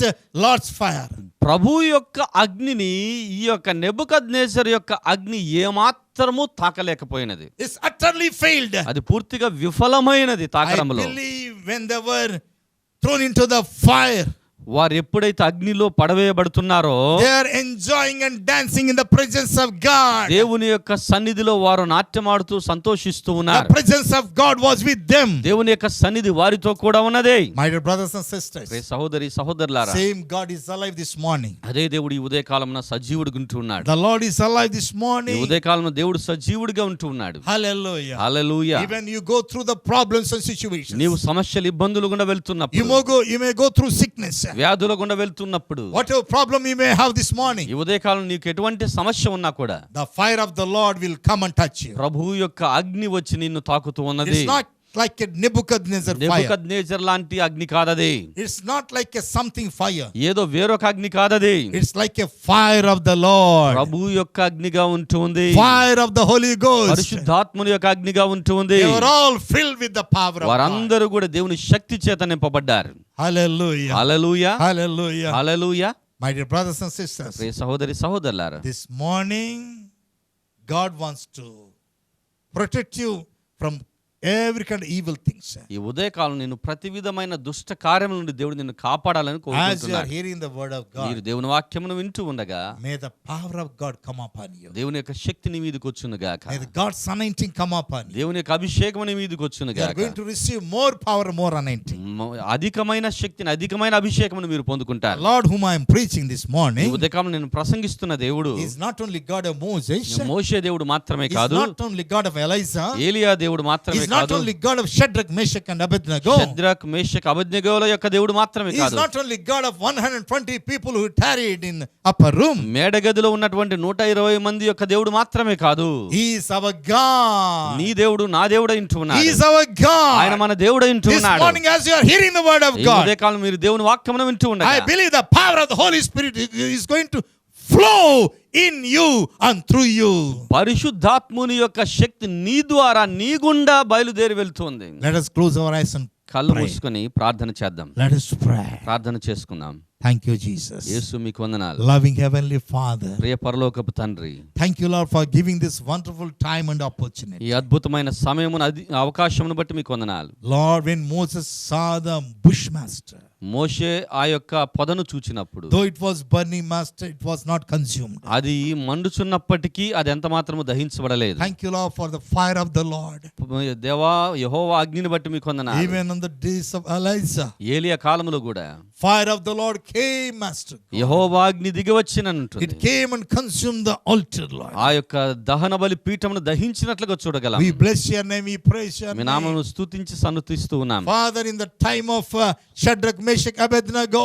Lord's fire. ప్రభు యొక్క అగ్నిని ఈ యొక్క నెబుకద్నెజరు యొక్క అగ్ని ఏమాత్రము తాకలేకపోయినది. It's utterly failed. అది పూర్తిగా విఫలమైనది I తాకడంలో. believe when they were thrown into the fire, వారు ఎప్పుడైతే అగ్నిలో పడవేయబడుతున్నారో they are enjoying and dancing in the presence of God. దేవుని యొక్క సన్నిధిలో వారు నాట్యమాడుతూ సంతోషిస్తూ The ఉన్నారు. presence of God was with them. దేవుని యొక్క సన్నిధి వారితో కూడా ఉన్నదే. My dear brothers and sisters, ప్రియ సహోదరి సహోదరులారా, same God is alive this morning. అదే దేవుడు ఈ ఉదయకాలమున సజీవుడిగా ఉంటూ ఉన్నాడు. The Lord is alive this ఈ morning. ఉదయకాలంలో దేవుడు సజీవుడిగా ఉంటూ ఉన్నాడు. Hallelujah. Hallelujah. Even you go through the problems and situations. నీవు సమస్యలు ఇబ్బందులు గుండా వెళ్తున్నప్పుడు, You may go through sickness. వ్యాధుల గుండా వెళ్తున్నప్పుడు, Whatever problem you may have this morning, ఈ ఉదయకాలం నీకు ఎటువంటి సమస్య ఉన్నా కూడా the fire of the Lord will come and touch you. ప్రభువు యొక్క అగ్ని వచ్చి నిన్ను తాకుతూ ఉన్నది. It's not like a Nebuchadnezzar fire. Nebuchadnezzar లాంటి అగ్ని కాదది. It's not like a something fire. ఏదో వేరొక అగ్ని కాదది. It's like a fire of the Lord. ప్రభువు యొక్క అగ్నిగా ఉంటుంది. Fire of the Holy Ghost. పరిశుద్ధాత్ముని యొక్క అగ్నిగా ఉంటుంది. They were all filled with the power of God. వారందరూ కూడా దేవుని శక్తి చేత నింపబడ్డారు. Hallelujah. Hallelujah. Hallelujah. Hallelujah. My dear brothers and sisters, ప్రియ సహోదరి సహోదరులారా, this morning God wants to protect you from every kind of evil things. ఈ ఉదయకాలం నిన్ను ప్రతి విధమైన దుష్ట కార్యముల నుండి దేవుడు నిన్ను కాపాడాలని As you are కోరుకుంటున్నాడు. hearing the word of మీరు God, దేవుని వాక్యమును వింటూ ఉండగా may the power of God come upon you. దేవుని యొక్క శక్తి నీ మీదకి వచ్చును గాక. May the God's anointing come upon you. దేవుని యొక్క అభిషేకం నీ మీదకి వచ్చును You are గాక. going to receive more power, more anointing. అధికమైన శక్తిని, అధికమైన అభిషేకమును మీరు పొందుకుంటారు. The Lord whom I am preaching this ఈ morning ఉదయకాలం నేను ప్రసంగిస్తున్న దేవుడు is not only God of Moses, మోషే దేవుడు మాత్రమే is కాదు, not only God of Elijah, ఏలియా దేవుడు మాత్రమే is not కాదు, only God of Shadrach, Meshach and Abednego, Shadrach Meshach అబేద్నెగోల యొక్క దేవుడు మాత్రమే is కాదు, not only God of 120 people who tarried in upper room. మేడగదిలో ఉన్నటువంటి 120 మంది యొక్క దేవుడు మాత్రమే కాదు, He is our God. నీ దేవుడు నా దేవుడు ఇంటూ He ఉన్నాడు. is our ఆయన God. మన దేవుడు ఇంటూ This ఉన్నాడు. morning as you are hearing the word of ఈ God, ఉదయకాలం మీరు దేవుని వాక్యమును వింటూ I ఉండగా believe the power of the Holy Spirit is going to flow in you and through you. పరిశుద్ధాత్ముని యొక్క శక్తి నీ ద్వారా నీ గుండా బయలుదేరి వెళ్తుంది. Let us close our eyes and కళ్ళు pray. మూసుకొని ప్రార్థన చేద్దాం. Let us pray. ప్రార్థన చేసుకుందాం. Thank you, Jesus. యేసు మీకు వందనాలు. Loving Heavenly Father, ప్రియ పరలోకపు తండ్రి, thank you, Lord, for giving this wonderful time and opportunity. ఈ అద్భుతమైన సమయమును అవకాశమును బట్టి మీకు వందనాలు. Lord, when Moses saw the bushmaster, మోషే ఆ యొక్క పొదను చూచినప్పుడు, though it was burning master, it was not consumed. అది మండుచున్నప్పటికీ అది ఎంత మాత్రము దహించబడలేదు. Thank you, Lord, for the fire of the Lord. దేవా యెహోవా అగ్నిని బట్టి మీకు వందనాలు. Even on the days of Elijah, ఏలియా కాలములో కూడా fire of the Lord came, Master God. యెహోవా అగ్ని దిగి వచ్చినంటుంది. It came and consumed the altar, Lord. ఆ యొక్క దహన బలి పీఠమును దహించినట్లుగా చూడగలం. We bless your name, we praise your me name. నామమును స్తుతించి సన్నుతిస్తూ ఉన్నాం. Father, in the time of Shadrach, Meshach, Abednego,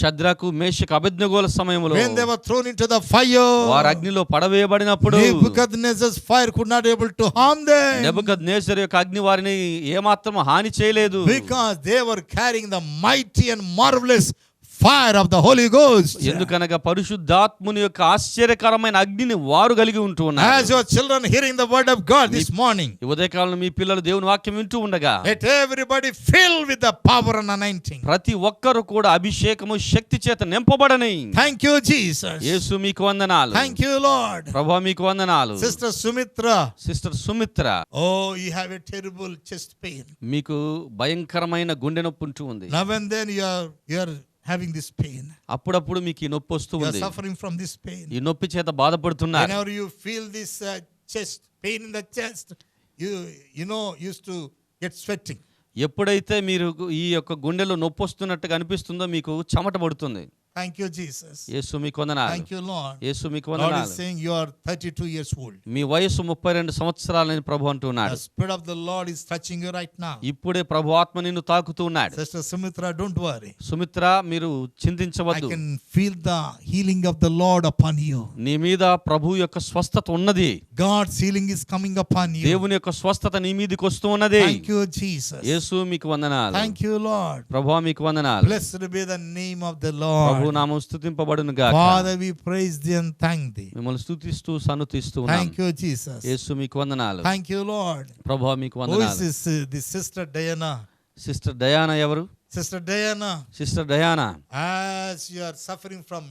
షద్రకు Meshach అబేద్నెగోల సమయంలో when they were thrown into the fire, వారు అగ్నిలో పడవేయబడినప్పుడు Nebuchadnezzar's fire could not able to harm them, నెబుకద్నెజరు యొక్క అగ్ని వారిని ఏమాత్రం హాని చేయలేదు. because they were carrying the mighty and marvelous fire of the Holy Ghost. ఎందుకనగా పరిశుద్ధాత్ముని యొక్క ఆశ్చర్యకరమైన అగ్నిని వారు కలిగి ఉంటూ ఉన్నారు. As your children hearing the word of God this morning, ఈ ఉదయకాలంలో మీ పిల్లలు దేవుని వాక్యం వింటూ ఉండగా let everybody fill with the power and anointing. ప్రతి ఒక్కరు కూడా అభిషేకము శక్తి చేత నింపబడని. Thank you, Jesus. యేసు మీకు వందనాలు. Thank you, Lord. ప్రభువా మీకు వందనాలు. Sister Sumitra, sister Sumitra, oh, you have a terrible chest pain. మీకు భయంకరమైన గుండె నొప్పి ఉంటూ ఉంది. Now and then you are having this pain. అప్పుడప్పుడు మీకు ఈ నొప్పి వస్తూ You are ఉంది. suffering from this pain. ఈ నొప్పి చేత బాధపడుతున్నారు. Whenever you feel this chest pain in the chest, you used to get sweating. ఎప్పుడైతే మీరు ఈ యొక్క గుండెలో నొప్పి వస్తున్నట్టుగా అనిపిస్తుందో మీకు చెమట పడుతుంది. Thank you, Jesus. యేసు మీకు వందనాలు. Thank you, Lord. యేసు మీకు Lord is వందనాలు. saying you are 32 years old. మీ వయసు 32 సంవత్సరాలని ప్రభు అంటున్నాడు. The Spirit of the Lord is touching you right now. ఇప్పుడే ప్రభు ఆత్మ నిన్ను తాకుతూ ఉన్నాడు. Sister Sumitra, don't worry. Sumitra, మీరు I చింతించవద్దు. can feel the healing of the Lord upon you. నీ మీద ప్రభు యొక్క స్వస్థత ఉన్నది. God's healing is coming upon you. దేవుని యొక్క స్వస్థత నీ మీదకి వస్తూ ఉన్నది. Thank you, Jesus. యేసు మీకు వందనాలు. Thank you, Lord. ప్రభువా మీకు వందనాలు. Blessed be the name of the Prabhu Lord. నామం స్తుతింపబడును గాక. Father, we praise thee and thank thee. మిమ్మల్ని స్తుతిస్తూ సన్నుతిస్తూ ఉన్నాం. Thank you, Jesus. యేసు మీకు వందనాలు. Thank you, Lord. ప్రభువా మీకు Who is వందనాలు. this sister Diana? Sister Diana ఎవరు? Sister Diana, sister Diana, as you are suffering from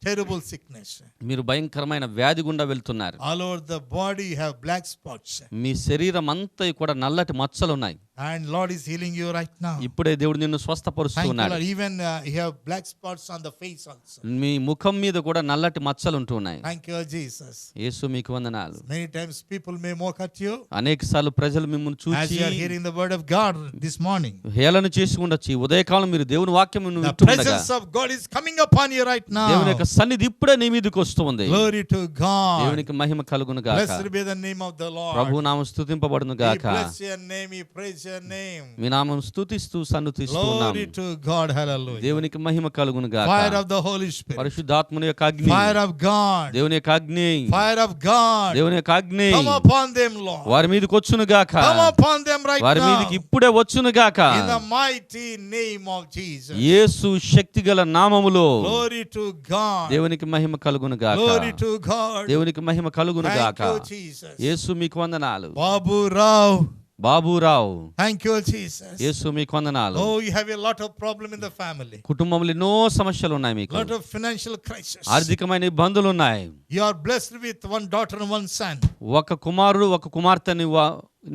terrible sickness, మీరు భయంకరమైన వ్యాధి గుండా వెళ్తున్నారు. all over the body you have black spots, మీ శరీరం అంతా కూడా నల్లటి మచ్చలు ఉన్నాయి. and Lord is healing you right now. ఇప్పుడే దేవుడు నిన్ను స్వస్థపరుస్తూ Thank you, ఉన్నాడు. Lord. Even you have black spots on the face also. మీ ముఖం మీద కూడా నల్లటి మచ్చలు ఉంటున్నాయి. Thank you, Jesus. యేసు మీకు వందనాలు. Many times people may mock at you అనేకసార్లు ప్రజలు మిమ్మల్ని as చూసి you are hearing the word of God this morning. హేళన చేసి ఉండొచ్చు. ఈ ఉదయకాలం మీరు దేవుని వాక్యం The వింటూ ఉండగా presence of God is coming upon you right దేవుని now. యొక్క సన్నిధి ఇప్పుడే నీ మీదకి వస్తుంది. Glory to God. దేవునికి మహిమ కలుగును గాక. Blessed be the name of the Lord. ప్రభు నామం స్తుతింపబడును We గాక. bless your name, we praise your name. మీ నామం స్తుతిస్తూ సన్నుతిస్తూ ఉన్నాము. Glory to God, hallelujah. దేవునికి మహిమ కలుగును గాక. Fire of the Holy Spirit. పరిశుద్ధాత్మని యొక్క అగ్ని, Fire of God. దేవుని యొక్క అగ్ని, Fire of God. దేవుని యొక్క అగ్ని Come upon them, Lord. వారి మీదకి వచ్చును గాక. Come upon them right వారి మీదకి now. ఇప్పుడే వచ్చును గాక. In the mighty name of Jesus. యేసు శక్తిగల నామములో Glory to God. దేవునికి మహిమ కలుగును గాక. Glory to God. దేవునికి మహిమ కలుగును Thank గాక. you, Jesus. యేసు మీకు వందనాలు. Babu Rao. Baburao, Thank you, Jesus. యేసు మీకు వందనాలు. Oh, you have a lot of problem in the family. కుటుంబంలో ఎన్నో సమస్యలు ఉన్నాయి మీకు. Lot of financial crisis. ఆర్థికమైన ఇబ్బందులు ఉన్నాయి. You are blessed with one daughter and one son. ఒక కుమారుడు ఒక కుమార్తె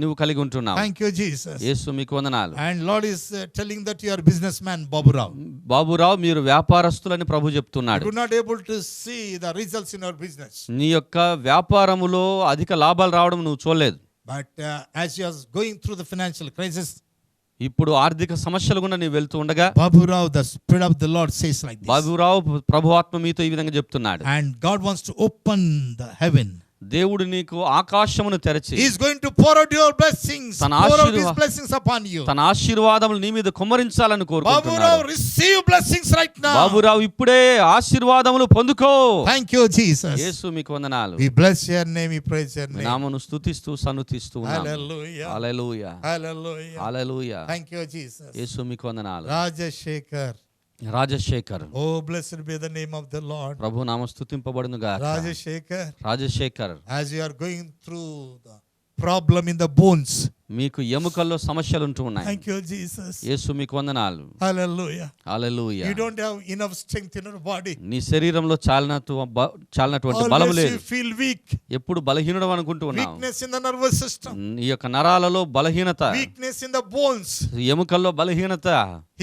నువ్వు కలిగి ఉంటున్నావు. Thank you, Jesus. యేసు మీకు వందనాలు. And Lord is telling that you are a businessman, Babu Rao. Baburao, మీరు వ్యాపారస్తులని ప్రభు చెప్తున్నాడు. You could not able to see the results in your business. నీ యొక్క వ్యాపారములో అధిక లాభాలు రావడం నువ్వు చూడలేదు. But as you are going through the financial crisis, ఇప్పుడు ఆర్థిక సమస్యలు గుండా నీవు వెళ్తూ ఉండగా Babu Rao, the Spirit of the Lord says like this. Baburao ప్రభు ఆత్మ మీతో ఈ విధంగా చెప్తున్నాడు. And God wants to open the heaven. దేవుడు నీకు ఆకాశమును తెరచి He is going to pour out your blessings. Pour out His blessings upon you. తన ఆశీర్వాదములు నీ మీద కుమ్మరించాలని Babu Rao, కోరుకుంటున్నాడు. receive blessings right now. Baburao, ఇప్పుడే ఆశీర్వాదములు పొందుకో. Thank you, Jesus. యేసు మీకు వందనాలు. We bless your name, we praise your name. నామమును స్తుతిస్తూ సన్నుతిస్తూ ఉన్నాము. Hallelujah. Hallelujah, Hallelujah. Hallelujah. Thank you, Jesus. యేసు మీకు వందనాలు. Rajashekar. Rajasekhar, Oh, blessed be the name of the Lord. ప్రభు నామ స్తుతింపబడును గాక. Rajashekar, Rajasekhar, as you are going through the problem in the bones. మీకు ఎముకల్లో సమస్యలు ఉంటూ ఉన్నాయి. Thank you, Jesus. యేసు మీకు వందనాలు. Hallelujah. Hallelujah. You don't have enough strength in your body. నీ శరీరంలో చాలినటువంటి బలము Always లేదు. you feel weak. ఎప్పుడు బలహీనుడు అనుకుంటూ ఉన్నావు. Weakness in the nervous system. ఈ యొక్క నరాలలో బలహీనత, Weakness in the bones. ఎముకల్లో బలహీనత.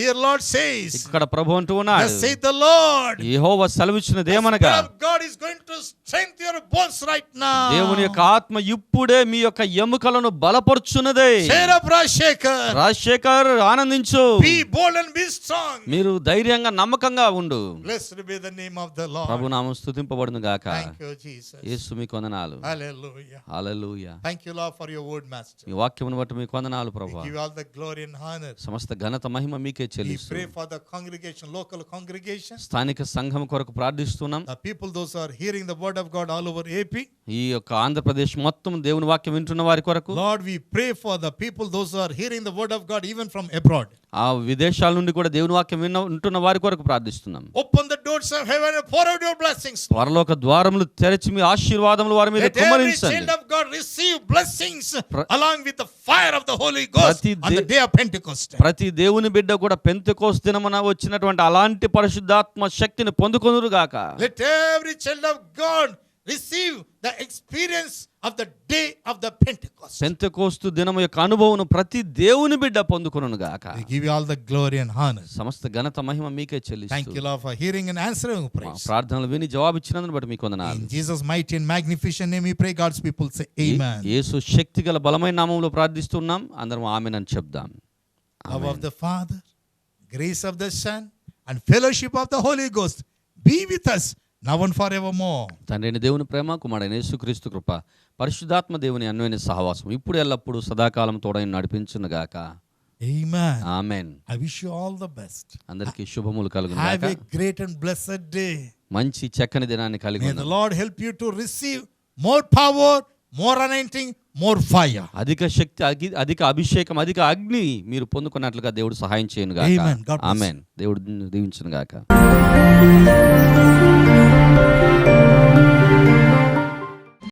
Here Lord says, ఇక్కడ ప్రభు అంటూ ఉన్నాడు, thus saith the Lord, యెహోవా సెలవిచ్చినదేమనగా, the Spirit of God is going to strengthen your bones right now. దేవుని యొక్క ఆత్మ ఇప్పుడే మీ యొక్క ఎముకలను బలపరుచున్నదే. Cheer up, Rajashekar. Rajasekhar, ఆనందించు. Be bold and be strong. మీరు ధైర్యంగా నమ్మకంగా ఉండు. Blessed be the name of the Lord. ప్రభు నామం స్తుతింపబడును గాక. Thank you, Jesus. యేసు మీకు వందనాలు. Hallelujah. Hallelujah. Thank you, Lord, for your word, Master. ఈ వాక్యమును బట్టి మీకు వందనాలు We ప్రభువా. give you all the glory and honor. సమస్త ఘనత మహిమ మీకే We చెల్లిస్తూ pray for the congregation, local congregation, స్థానిక సంఘం కొరకు ప్రార్థిస్తున్నాం. the people those who are hearing the word of of God all over AP. ఈ యొక్క ఆంధ్రప్రదేశ్ మొత్తం దేవుని వాక్యం వింటున్న వారి కొరకు Lord, we pray for the people, those who are hearing the word of God even from abroad. ఆ విదేశాల నుండి కూడా దేవుని వాక్యం వింటున్న వారి కొరకు ప్రార్థిస్తున్నాం. Open the doors of heaven and pour out your blessings. పరలోక ద్వారములు తెరిచి మీ ఆశీర్వాదములు వారి మీద Let every కుమ్మరించండి. child of God receive blessings along with the fire of the Holy Ghost on the day of Pentecost. ప్రతి దేవుని బిడ్డ కూడా పెంతెకోస్తు దినమున వచ్చినటువంటి అలాంటి పరిశుద్ధాత్మ శక్తిని పొందుకొనురు గాక. Let every child of God receive the experience of the day of the Pentecost. Pentecost దినము యొక్క అనుభవం ప్రతి దేవుని బిడ్డ పొందుకొనును గాక. We give you all the glory and honor. సమస్త ఘనత మహిమ మీకే Thank చెల్లిస్తూ you, Lord, for hearing and answering praise. ప్రార్థనలు విని జవాబిచ్చినందుకు బట్టి మీకు వందనాలు. In Jesus' mighty and magnificent name we pray. God's people say amen. యేసు శక్తిగల బలమైన నామములో ప్రార్థిస్తున్నాం. అందరం ఆమేన్ అని చెప్దాం. Love of the Father, grace of the Son, and fellowship of the Holy Ghost be with us now and forevermore. తండ్రి దేవుని ప్రేమ, కుమారుడైన యేసుక్రీస్తు కృప, పరిశుద్ధాత్మ దేవుని అన్యోన్య సహవాసం ఇప్పుడు ఎల్లప్పుడూ సదాకాలం తోడై నడిపించును గాక. Amen. Amen. I wish you all the best. అందరికీ శుభములు కలుగును Have గాక. a great and blessed day. మంచి చక్కని దినాన్ని కలిగి May the ఉండండి. Lord help you to receive more power, more anointing, more fire. అధిక శక్తి, అధిక అభిషేకం, అధిక అగ్ని మీరు పొందుకున్నట్లుగా దేవుడు సహాయం చేయను గాక. Amen. God bless you. ఆమేన్. దేవుడు దీవించును గాక.